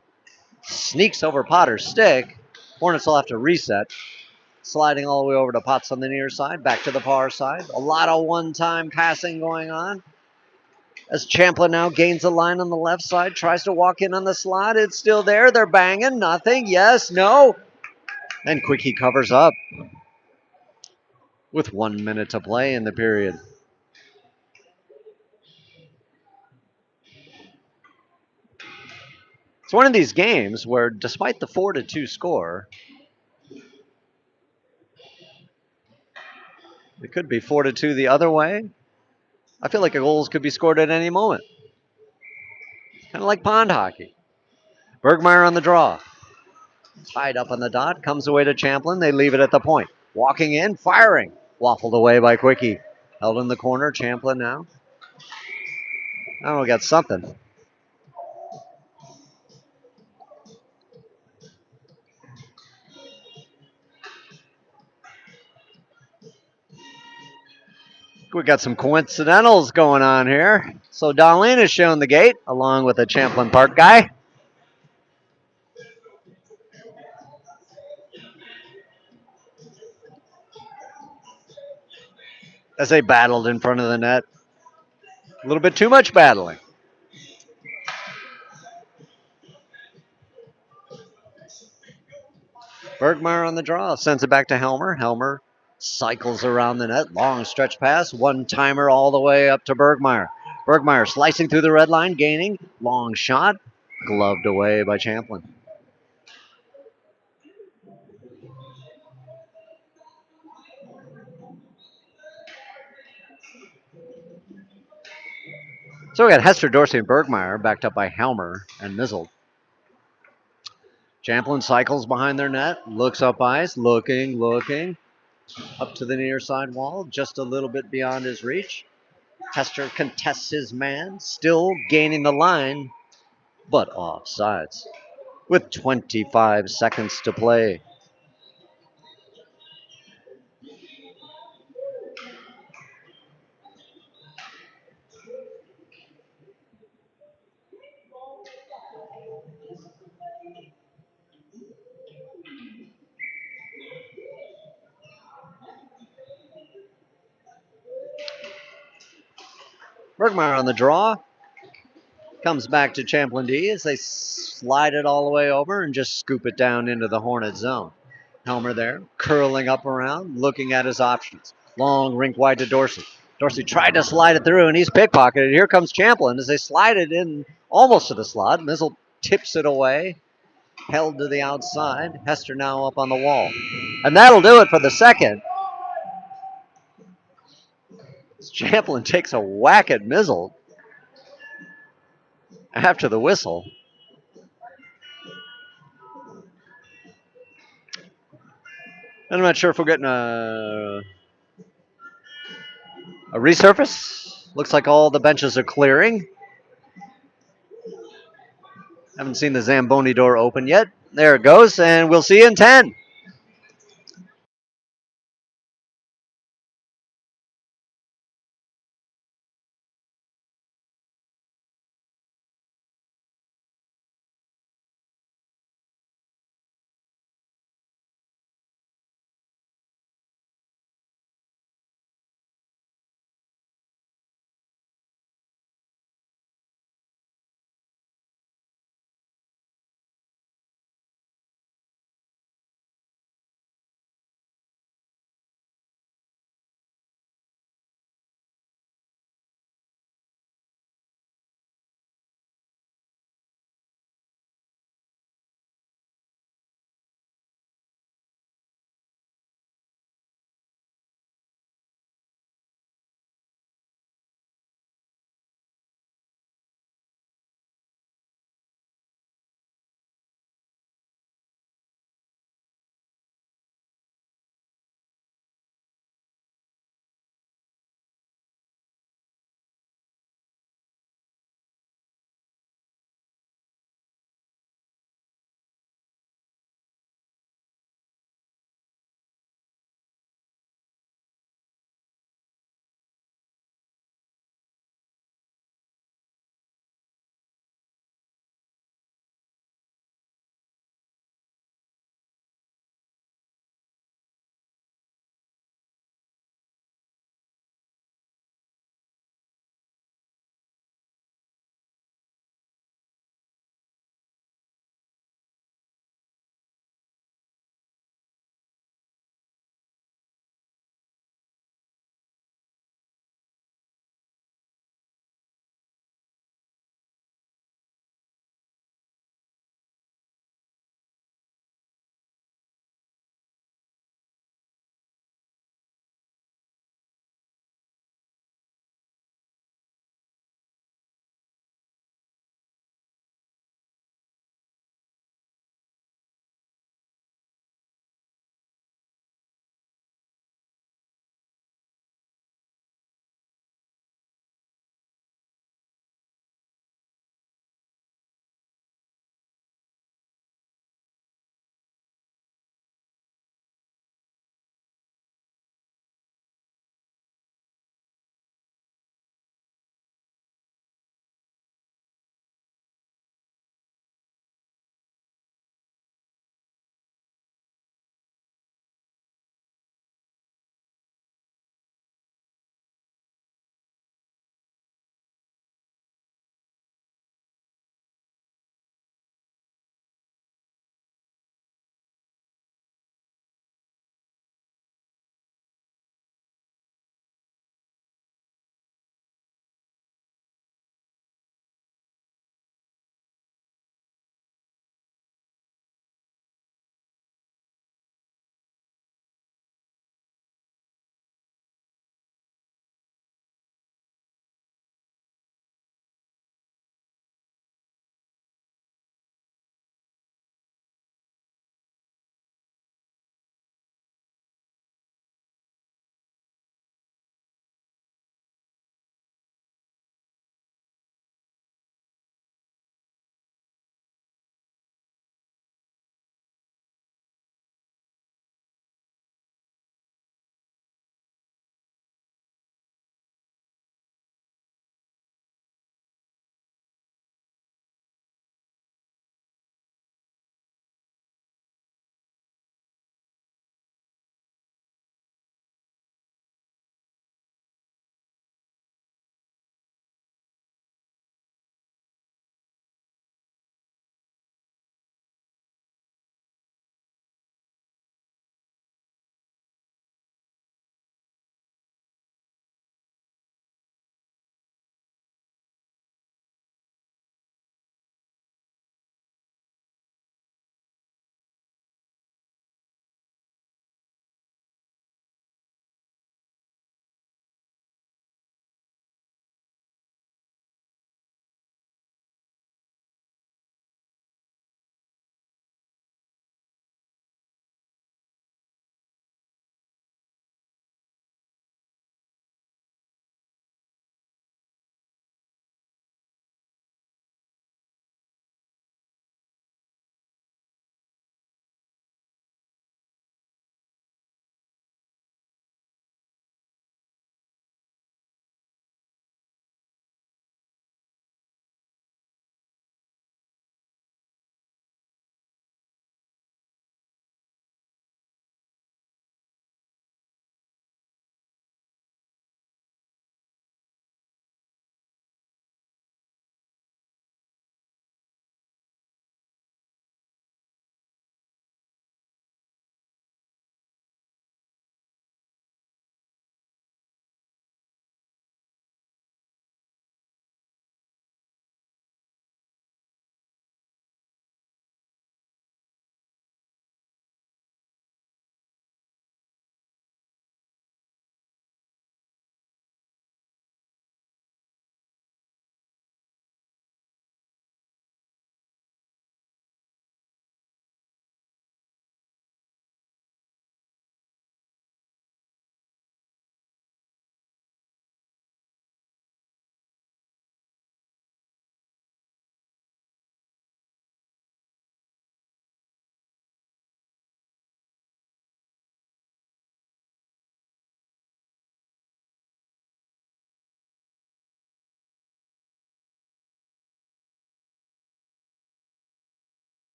Sneaks over Potter's stick. Hornets will have to reset. Sliding all the way over to Potts on the near side, back to the far side. A lot of one-time passing going on. As Champlin now gains a line on the left side, tries to walk in on the slot. It's still there. They're banging. Nothing. Yes. No. And Quickie covers up with 1 minute to play in the period. It's one of these games where, despite the 4-2 score, it could be 4-2 the other way. I feel like goals could be scored at any moment. Kind of like pond hockey. Bergmeyer on the draw. Tied up on the dot, comes away to Champlin. They leave it at the point. Walking in, firing. Waffled away by Quickie. Held in the corner, Champlin now. Oh, we got something. We got some coincidentals going on here. So Darlene is showing the gate, along with the Champlin Park guy. As they battled in front of the net. A little bit too much battling. Bergmeyer on the draw, sends it back to Helmer. Helmer cycles around the net, long stretch pass, one timer all the way up to Bergmeyer. Bergmeyer slicing through the red line, gaining, long shot, gloved away by Champlin. So we got Hester, Dorsey, and Bergmeyer backed up by Helmer and Mizzle. Champlin cycles behind their net, looks up ice, looking, up to the near side wall, just a little bit beyond his reach. Hester contests his man, still gaining the line, but offsides. With 25 seconds to play. Bergmeyer on the draw. Comes back to Champlin D as they slide it all the way over and just scoop it down into the Hornet zone. Helmer there, curling up around, looking at his options. Long rink wide to Dorsey. Dorsey tried to slide it through and he's pickpocketed. Here comes Champlin as they slide it in almost to the slot. Mizzle tips it away, held to the outside. Hester now up on the wall. And that'll do it for the second. Champlin takes a whack at Mizzle after the whistle. And I'm not sure if we're getting a resurface. Looks like all the benches are clearing. Haven't seen the Zamboni door open yet. There it goes, and we'll see you in 10.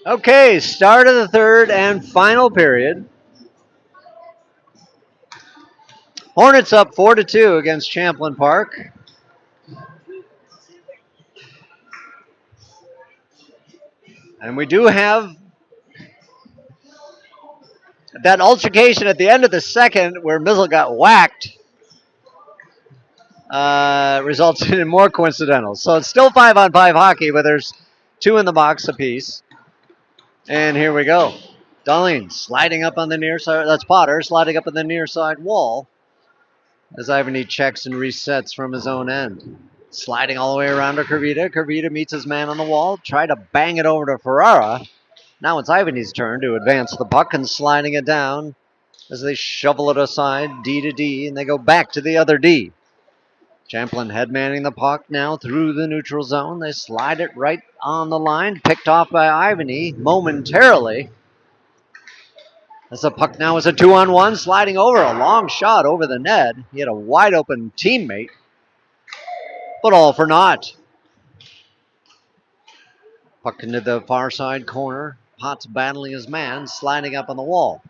Okay, start of the third and final period. Hornets up 4-2 against Champlin Park. And we do have that altercation at the end of the second where Mizzle got whacked. Resulted in more coincidentals. So it's still 5-on-5 hockey, but there's two in the box apiece. And here we go. Darlene sliding up on the near side. That's Potter sliding up on the near side wall as Ivany checks and resets from his own end. Sliding all the way around to Kervita. Kervita meets his man on the wall. Try to bang it over to Ferrara. Now it's Ivany's turn to advance the puck and sliding it down as they shovel it aside, D to D, and they go back to the other D. Champlin headmanning the puck now through the neutral zone. They slide it right on the line, picked off by Ivany momentarily. As the puck now is a 2-on-1, sliding over a long shot over the net. He had a wide open teammate, but all for naught. Puck into the far side corner. Potts battling his man, sliding up on the wall.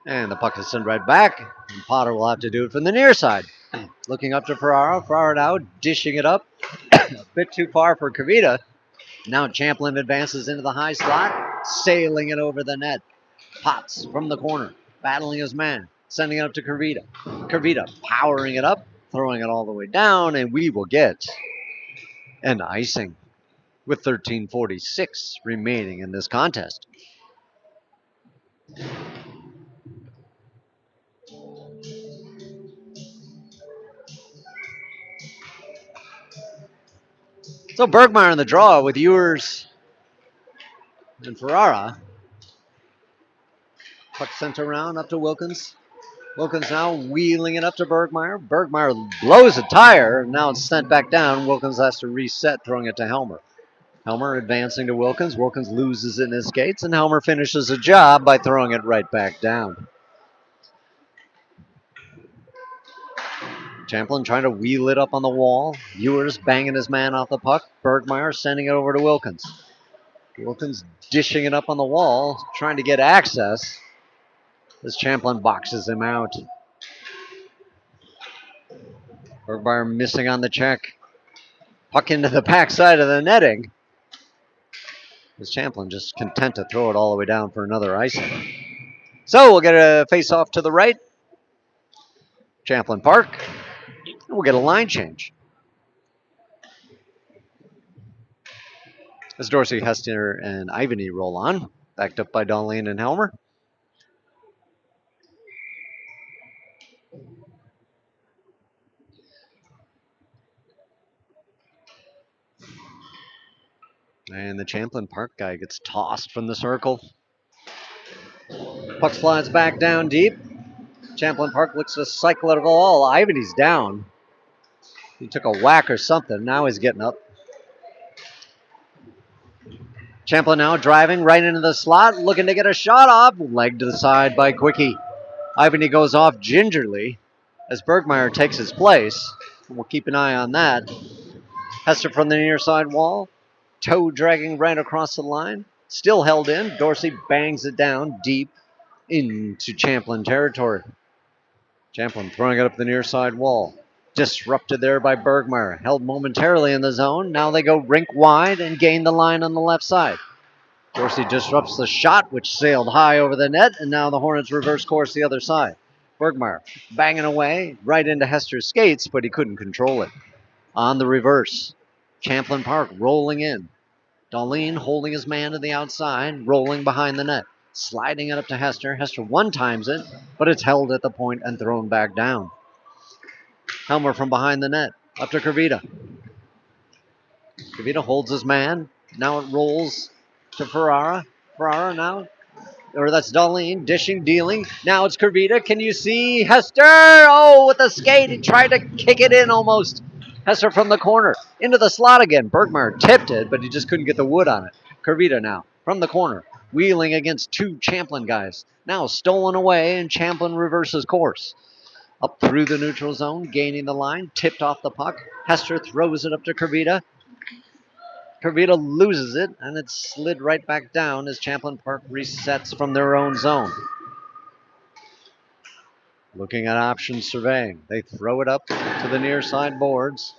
And the puck is sent right back. And Potter will have to do it from the near side. Looking up to Ferrara. Ferrara now dishing it up. A bit too far for Kavita. Now Champlin advances into the high slot, sailing it over the net. Potts from the corner, battling his man, sending it up to Kavita. Kavita powering it up, throwing it all the way down, and we will get an icing with 13:46 remaining in this contest. So Bergmeyer in the draw with Ewers and Ferrara. Puck sent around up to Wilkins. Wilkins now wheeling it up to Bergmeyer. Bergmeyer blows a tire. Now it's sent back down. Wilkins has to reset, throwing it to Helmer. Helmer advancing to Wilkins. Wilkins loses it in his skates, and Helmer finishes the job by throwing it right back down. Champlin trying to wheel it up on the wall. Ewers banging his man off the puck. Bergmeyer sending it over to Wilkins. Wilkins dishing it up on the wall, trying to get access as Champlin boxes him out. Bergmeyer missing on the check. Puck into the backside of the netting. As Champlin just content to throw it all the way down for another icing. So we'll get a face-off to the right. Champlin Park. And we'll get a line change. As Dorsey, Hester, and Ivany roll on, backed up by Darlene and Helmer. And the Champlin Park guy gets tossed from the circle. Puck slides back down deep. Champlin Park looks to cycle it all. Ivany's down. He took a whack or something. Now he's getting up. Champlin now driving right into the slot, looking to get a shot off. Leg to the side by Quickie. Ivany goes off gingerly as Bergmeyer takes his place. We'll keep an eye on that. Hester from the near side wall. Toe dragging right across the line. Still held in. Dorsey bangs it down deep into Champlin territory. Champlin throwing it up the near side wall. Disrupted there by Bergmeyer. Held momentarily in the zone. Now they go rink wide and gain the line on the left side. Dorsey disrupts the shot, which sailed high over the net, and now the Hornets reverse course the other side. Bergmeyer banging away right into Hester's skates, but he couldn't control it. On the reverse, Champlin Park rolling in. Darlene holding his man to the outside, rolling behind the net. Sliding it up to Hester. Hester one-times it, but it's held at the point and thrown back down. Helmer from behind the net, up to Kervita. Kervita holds his man. Now it rolls to Ferrara. Ferrara now, or that's Darlene, dishing, dealing. Now it's Kervita. Can you see Hester? Oh, with the skate. He tried to kick it in almost. Hester from the corner. Into the slot again. Bergmeyer tipped it, but he just couldn't get the wood on it. Kervita now from the corner. Wheeling against two Champlin guys. Now stolen away, and Champlin reverses course. Up through the neutral zone, gaining the line. Tipped off the puck. Hester throws it up to Kervita. Kervita loses it, and it's slid right back down as Champlin Park resets from their own zone. Looking at option surveying. They throw it up to the near side boards.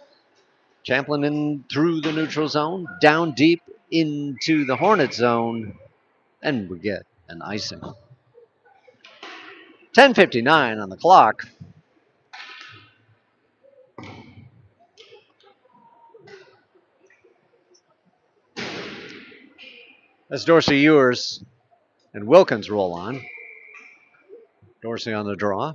Champlin in through the neutral zone, down deep into the Hornet zone, and we get an icing. 10:59 on the clock. As Dorsey Ewers and Wilkins roll on. Dorsey on the draw.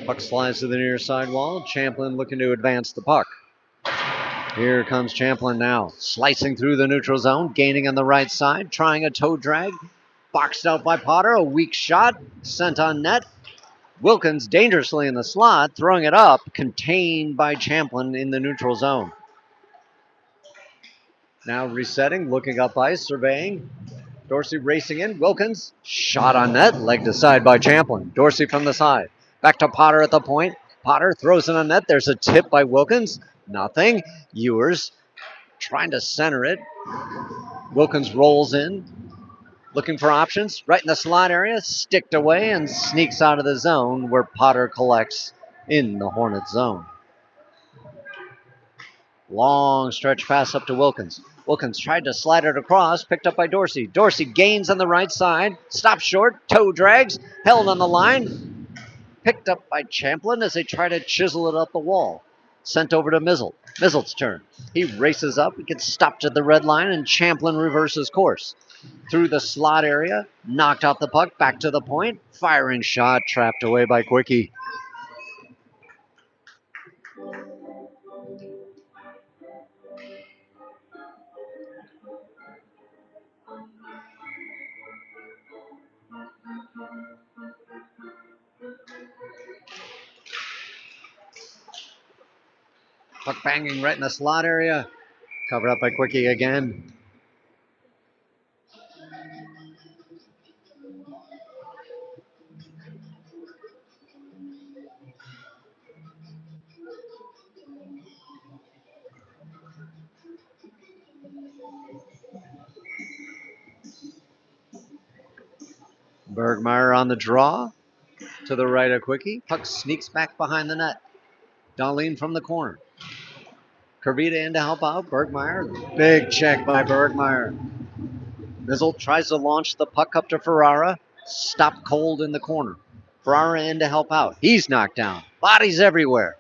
Puck slides to the near side wall. Champlin looking to advance the puck. Here comes Champlin now, slicing through the neutral zone, gaining on the right side, trying a toe drag. Boxed out by Potter, a weak shot, sent on net. Wilkins dangerously in the slot, throwing it up, contained by Champlin in the neutral zone. Now resetting, looking up ice, surveying. Dorsey racing in. Wilkins, shot on net, legged aside by Champlin. Dorsey from the side. Back to Potter at the point. Potter throws it on net. There's a tip by Wilkins. Nothing. Ewers trying to center it. Wilkins rolls in, looking for options. Right in the slot area, sticked away and sneaks out of the zone where Potter collects in the Hornet zone. Long stretch pass up to Wilkins. Wilkins tried to slide it across, picked up by Dorsey. Dorsey gains on the right side, stops short, toe drags, held on the line, picked up by Champlin as they try to chisel it up the wall. Sent over to Mizzle. Mizzle's turn. He races up, he gets stopped at the red line, and Champlin reverses course. Through the slot area, knocked off the puck, back to the point, firing shot, trapped away by Quickie. Puck banging right in the slot area. Covered up by Quickie again. Bergmeyer on the draw. To the right of Quickie. Puck sneaks back behind the net. Darlene from the corner. Kervita in to help out. Bergmeyer. Big check by Bergmeyer. Mizzle tries to launch the puck up to Ferrara. Stopped cold in the corner. Ferrara in to help out. He's knocked down. Bodies everywhere.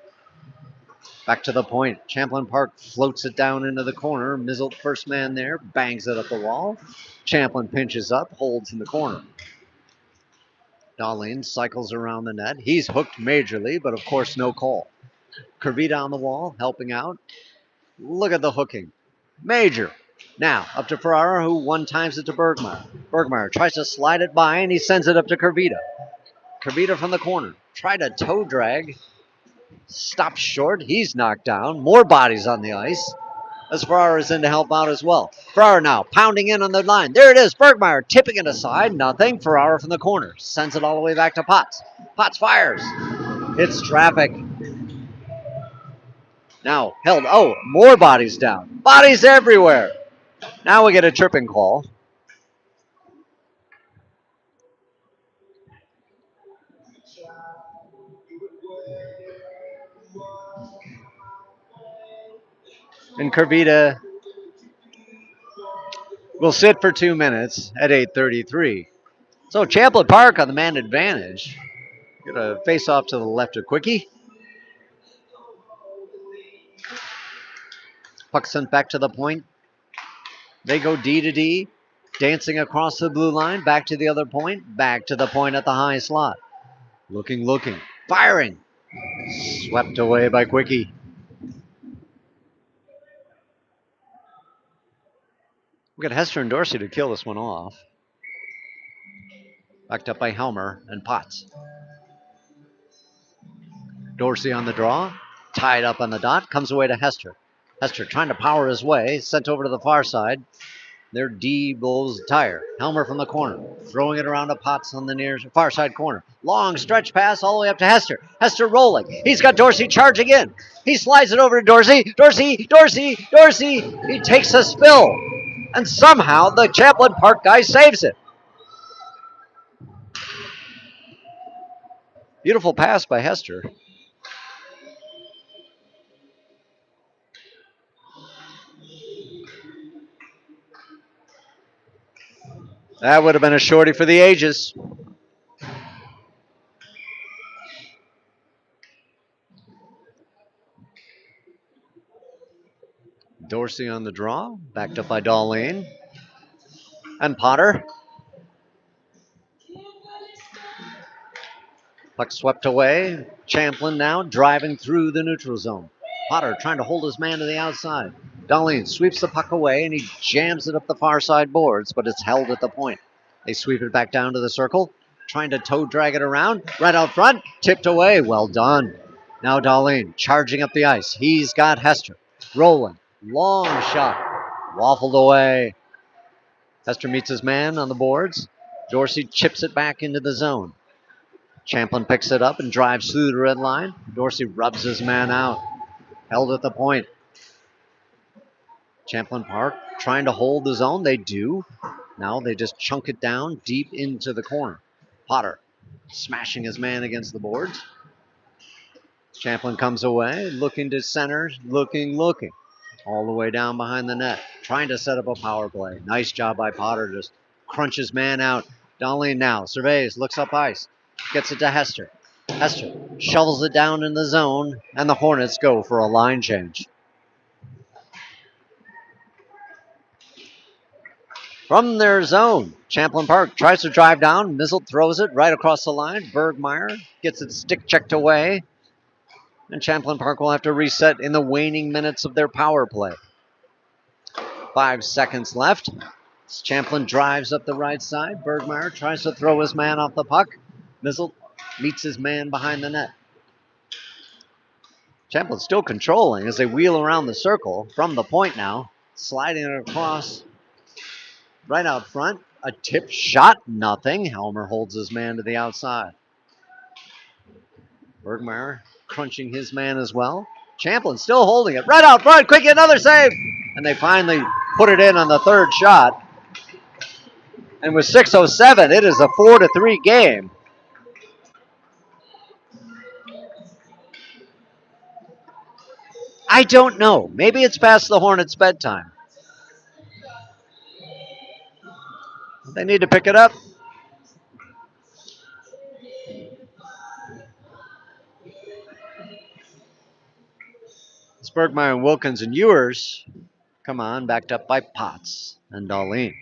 Back to the point. Champlin Park floats it down into the corner. Mizzle, first man there, bangs it up the wall. Champlin pinches up, holds in the corner. Darlene cycles around the net. He's hooked majorly, but of course no call. Kervita on the wall, helping out. Look at the hooking. Major. Now, up to Ferrara, who one times it to Bergmeyer. Bergmeyer tries to slide it by, and he sends it up to Kervita. Kervita from the corner. Tried a toe drag. Stopped short. He's knocked down. More bodies on the ice. As Ferrara is in to help out as well. Ferrara now pounding in on the line. There it is. Bergmeyer tipping it aside. Nothing. Ferrara from the corner. Sends it all the way back to Potts. Potts fires. It's traffic. Now held. Oh, more bodies down. Bodies everywhere. Now we get a tripping call. And Kervita will sit for 2 minutes at 8:33. So Champlin Park on the man advantage. Get a face off to the left of Quickie. Puck sent back to the point. They go D to D. Dancing across the blue line. Back to the other point. Back to the point at the high slot. Looking. Firing. Swept away by Quickie. We got Hester and Dorsey to kill this one off. Backed up by Helmer and Potts. Dorsey on the draw. Tied up on the dot. Comes away to Hester. Hester trying to power his way. Sent over to the far side. Their D blows the tire. Helmer from the corner, throwing it around to Potts on the near far side corner. Long stretch pass all the way up to Hester. Hester rolling. He's got Dorsey charging in. He slides it over to Dorsey. Dorsey. He takes a spill. And somehow the Champlin Park guy saves it. Beautiful pass by Hester. That would have been a shorty for the ages. Dorsey on the draw, backed up by Darlene. And Potter. Puck swept away. Champlin now driving through the neutral zone. Potter trying to hold his man to the outside. Darlene sweeps the puck away and he jams it up the far side boards, but it's held at the point. They sweep it back down to the circle, trying to toe drag it around. Right out front, tipped away. Well done. Now Darlene charging up the ice. He's got Hester rolling. Long shot. Waffled away. Hester meets his man on the boards. Dorsey chips it back into the zone. Champlin picks it up and drives through the red line. Dorsey rubs his man out. Held at the point. Champlin Park trying to hold the zone. They do. Now they just chunk it down deep into the corner. Potter smashing his man against the boards. Champlin comes away, looking to center, looking. All the way down behind the net. Trying to set up a power play. Nice job by Potter. Just crunch his man out. Darlene now surveys, looks up ice. Gets it to Hester. Hester shovels it down in the zone, and the Hornets go for a line change. From their zone, Champlin Park tries to drive down. Mizzle throws it right across the line. Bergmeyer gets it stick checked away. And Champlin Park will have to reset in the waning minutes of their power play. 5 seconds left. Champlin drives up the right side. Bergmeyer tries to throw his man off the puck. Mizzle meets his man behind the net. Champlin still controlling as they wheel around the circle from the point now. Sliding it across right out front. A tip shot, nothing. Helmer holds his man to the outside. Bergmeyer crunching his man as well. Champlin still holding it right out front. Quick, another save. And they finally put it in on the third shot. And with 6:07, it is a 4-3 game. I don't know. Maybe it's past the Hornets' bedtime. They need to pick it up. It's Bergmeyer and Wilkins and Ewers. Come on, backed up by Potts and Darlene.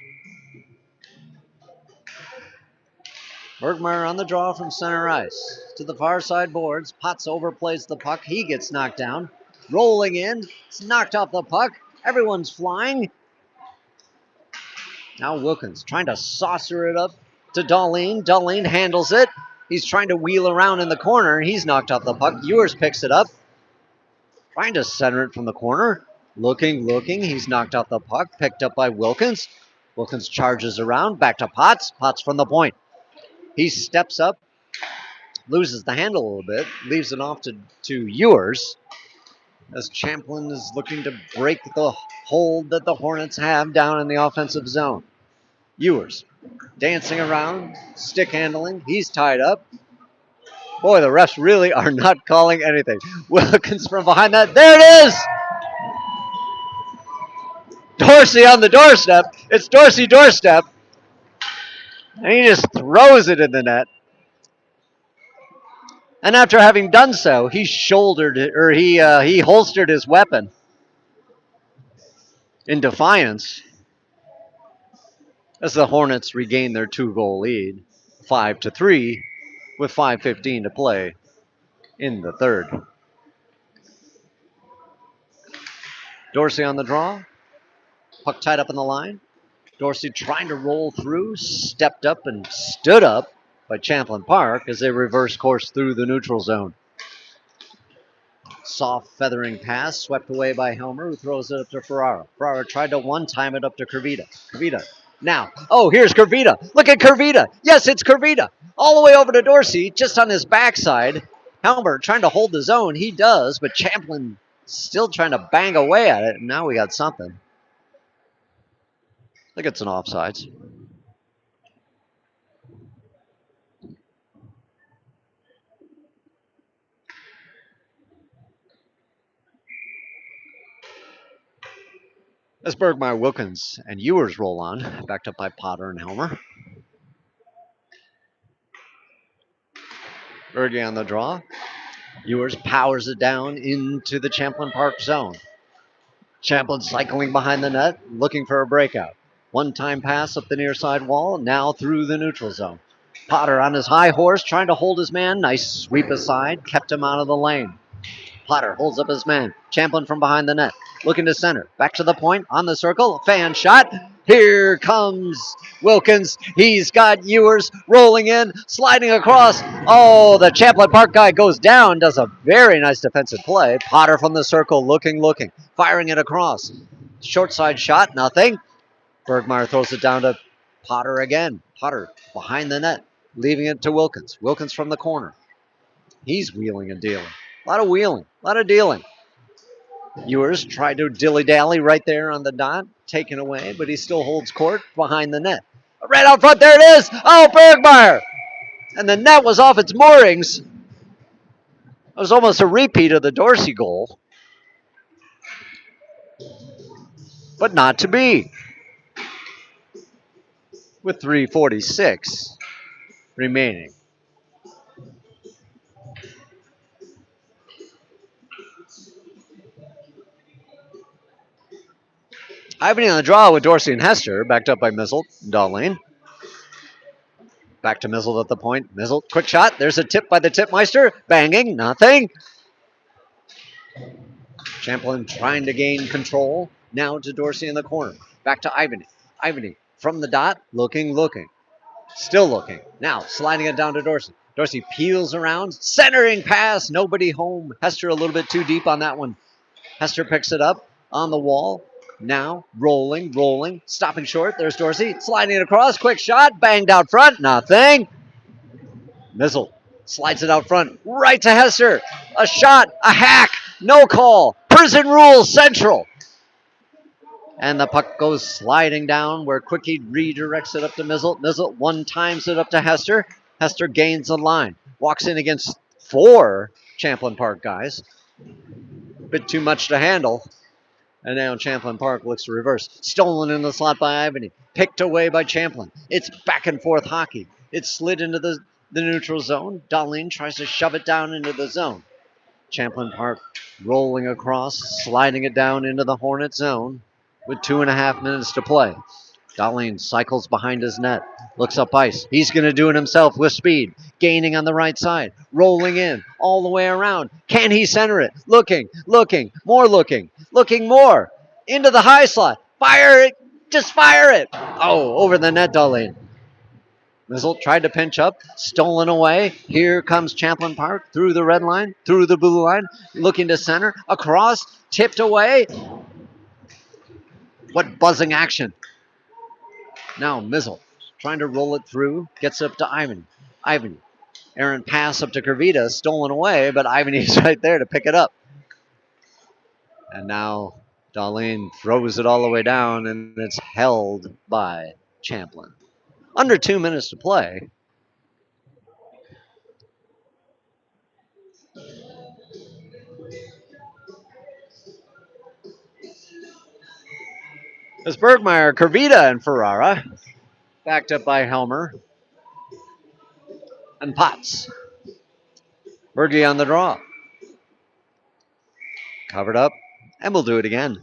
Bergmeyer on the draw from center ice. To the far side boards. Potts overplays the puck. He gets knocked down. Rolling in. It's knocked off the puck. Everyone's flying. Now Wilkins trying to saucer it up to Darlene. Darlene handles it. He's trying to wheel around in the corner. He's knocked off the puck. Ewers picks it up. Trying to center it from the corner. Looking. He's knocked off the puck. Picked up by Wilkins. Wilkins charges around. Back to Potts. Potts from the point. He steps up. Loses the handle a little bit. Leaves it off to Ewers. As Champlin is looking to break the hold that the Hornets have down in the offensive zone. Ewers dancing around. Stick handling. He's tied up. Boy, the refs really are not calling anything. Wilkins from behind that. There it is! Dorsey on the doorstep. It's Dorsey doorstep. And he just throws it in the net. And after having done so, he shouldered it, or he holstered his weapon in defiance as the Hornets regain their 2-goal lead, 5-3, with 5:15 to play in the third. Dorsey on the draw. Puck tied up in the line. Dorsey trying to roll through, stepped up and stood up by Champlin Park as they reverse course through the neutral zone. Soft feathering pass swept away by Helmer, who throws it up to Ferrara. Ferrara tried to one-time it up to Curvita. Curvita now. Oh, here's Curvita. Look at Curvita. Yes, it's Curvita. All the way over to Dorsey, just on his backside. Helmer trying to hold the zone. He does, but Champlin still trying to bang away at it. And now we got something. I think it's an offsides. As Bergmeyer, Wilkins, and Ewers roll on, backed up by Potter and Helmer. Berge on the draw. Ewers powers it down into the Champlin Park zone. Champlin cycling behind the net, looking for a breakout. One-time pass up the near side wall, now through the neutral zone. Potter on his high horse, trying to hold his man. Nice sweep aside, kept him out of the lane. Potter holds up his man. Champlin from behind the net, looking to center. Back to the point, on the circle, fan shot. Here comes Wilkins. He's got Ewers rolling in, sliding across. Oh, the Champlin Park guy goes down, does a very nice defensive play. Potter from the circle, looking, firing it across. Short side shot, nothing. Bergmeyer throws it down to Potter again. Potter behind the net, leaving it to Wilkins. Wilkins from the corner. He's wheeling and dealing. A lot of wheeling, a lot of dealing. Ewers tried to dilly-dally right there on the dot, taken away, but he still holds court behind the net. Right out front, there it is! Oh, Bergmeyer! And the net was off its moorings. It was almost a repeat of the Dorsey goal. But not to be. With 3:46 remaining. Ivany on the draw with Dorsey and Hester, backed up by Mizzle and Dahlin. Back to Mizzle at the point. Mizzle, quick shot. There's a tip by the tipmeister. Banging, nothing. Champlin trying to gain control. Now to Dorsey in the corner. Back to Ivany. Ivany from the dot, looking. Still looking. Now sliding it down to Dorsey. Dorsey peels around. Centering pass. Nobody home. Hester a little bit too deep on that one. Hester picks it up on the wall. Now rolling, stopping short. There's Dorsey, sliding it across, quick shot, banged out front, nothing. Mizzle slides it out front, right to Hester. A shot, a hack, no call. Prison rules central. And the puck goes sliding down where Quickie redirects it up to Mizzle. Mizzle one-times it up to Hester. Hester gains the line, walks in against 4 Champlin Park guys. A bit too much to handle. And now Champlin Park looks to reverse. Stolen in the slot by Ivany. Picked away by Champlin. It's back and forth hockey. It slid into the neutral zone. Dahlin tries to shove it down into the zone. Champlin Park rolling across, sliding it down into the Hornet zone with 2.5 minutes to play. Dahlin cycles behind his net. Looks up ice. He's going to do it himself with speed. Gaining on the right side. Rolling in all the way around. Can he center it? Looking. Looking more. Into the high slot. Fire it. Just fire it. Oh, over the net, Dahlin. Mizzle tried to pinch up. Stolen away. Here comes Champlin Park through the red line. Through the blue line. Looking to center. Across. Tipped away. What buzzing action. Now Mizzle trying to roll it through. Gets up to Ivany. Ivany. Errant pass up to Curvita. Stolen away, but Ivany's right there to pick it up. And now Dahlin throws it all the way down, and it's held by Champlin. Under 2 minutes to play. As Bergmeyer, Curvita, and Ferrara, backed up by Helmer and Potts. Berge on the draw. Covered up, and we'll do it again.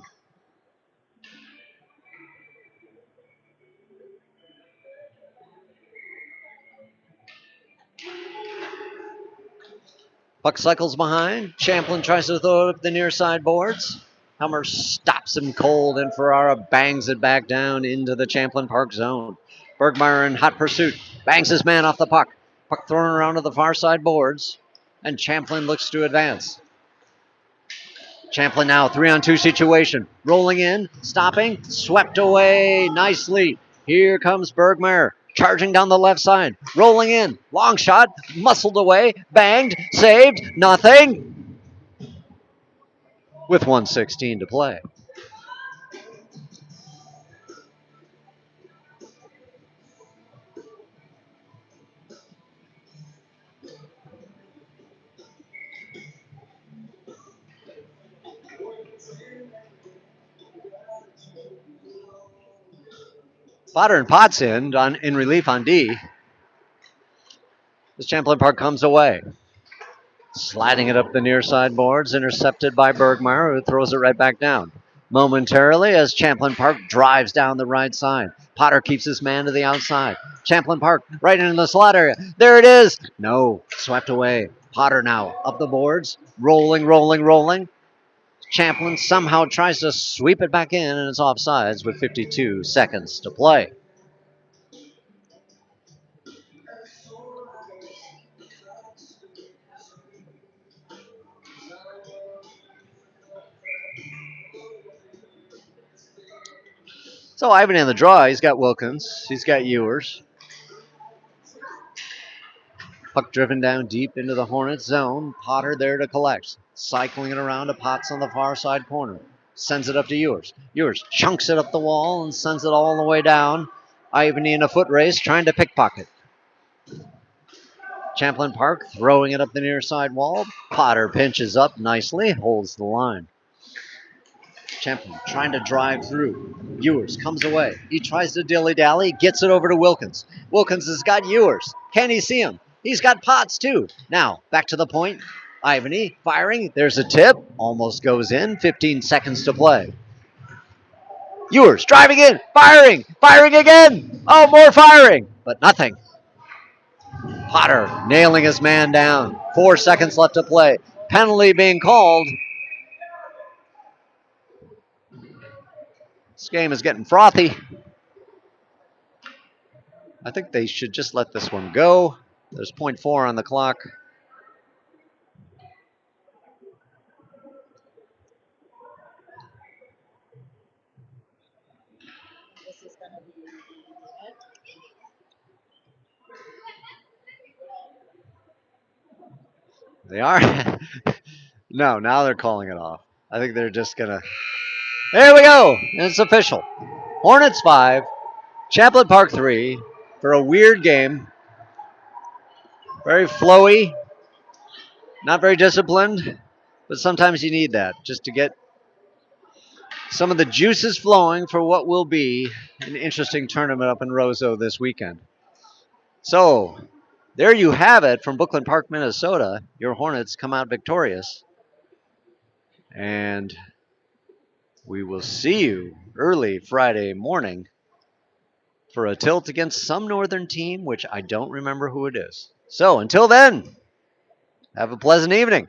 Puck cycles behind. Champlin tries to throw it up the near side boards. Helmer stops him cold, and Ferrara bangs it back down into the Champlin Park zone. Bergmeyer in hot pursuit. Bangs his man off the puck. Puck thrown around to the far side boards, and Champlin looks to advance. Champlin now 3-on-2 situation. Rolling in, stopping, swept away nicely. Here comes Bergmeyer. Charging down the left side. Rolling in. Long shot. Muscled away. Banged. Saved. Nothing. With 1:16 to play. Potter and Potts in relief on D. As Champlin Park comes away. Sliding it up the near side boards, intercepted by Bergmeyer, who throws it right back down. Momentarily, as Champlin Park drives down the right side. Potter keeps his man to the outside. Champlin Park right into the slot area. There it is. No, swept away. Potter now up the boards, rolling. Champlin somehow tries to sweep it back in, and it's offsides with 52 seconds to play. So Ivan in the draw. He's got Wilkins. He's got Ewers. Puck driven down deep into the Hornets zone. Potter there to collect. Cycling it around to Potts on the far side corner. Sends it up to Ewers. Ewers chunks it up the wall and sends it all the way down. Ivany in a foot race trying to pickpocket. Champlin Park throwing it up the near side wall. Potter pinches up nicely, holds the line. Champlin trying to drive through. Ewers comes away. He tries to dilly-dally, gets it over to Wilkins. Wilkins has got Ewers. Can he see him? He's got Potts too. Now, back to the point. Ivany firing. There's a tip. Almost goes in. 15 seconds to play. Ewers driving in. Firing. Firing again. Oh, more firing. But nothing. Potter nailing his man down. 4 seconds left to play. Penalty being called. This game is getting frothy. I think they should just let this one go. There's 0.4 on the clock. They are? No, now they're calling it off. I think they're just going to. There we go. And it's official. Hornets 5, Champlin Park 3 for a weird game. Very flowy, not very disciplined, but sometimes you need that just to get some of the juices flowing for what will be an interesting tournament up in Roseau this weekend. So, there you have it from Brooklyn Park, Minnesota. Your Hornets come out victorious. And we will see you early Friday morning for a tilt against some northern team, which I don't remember who it is. So, until then, have a pleasant evening.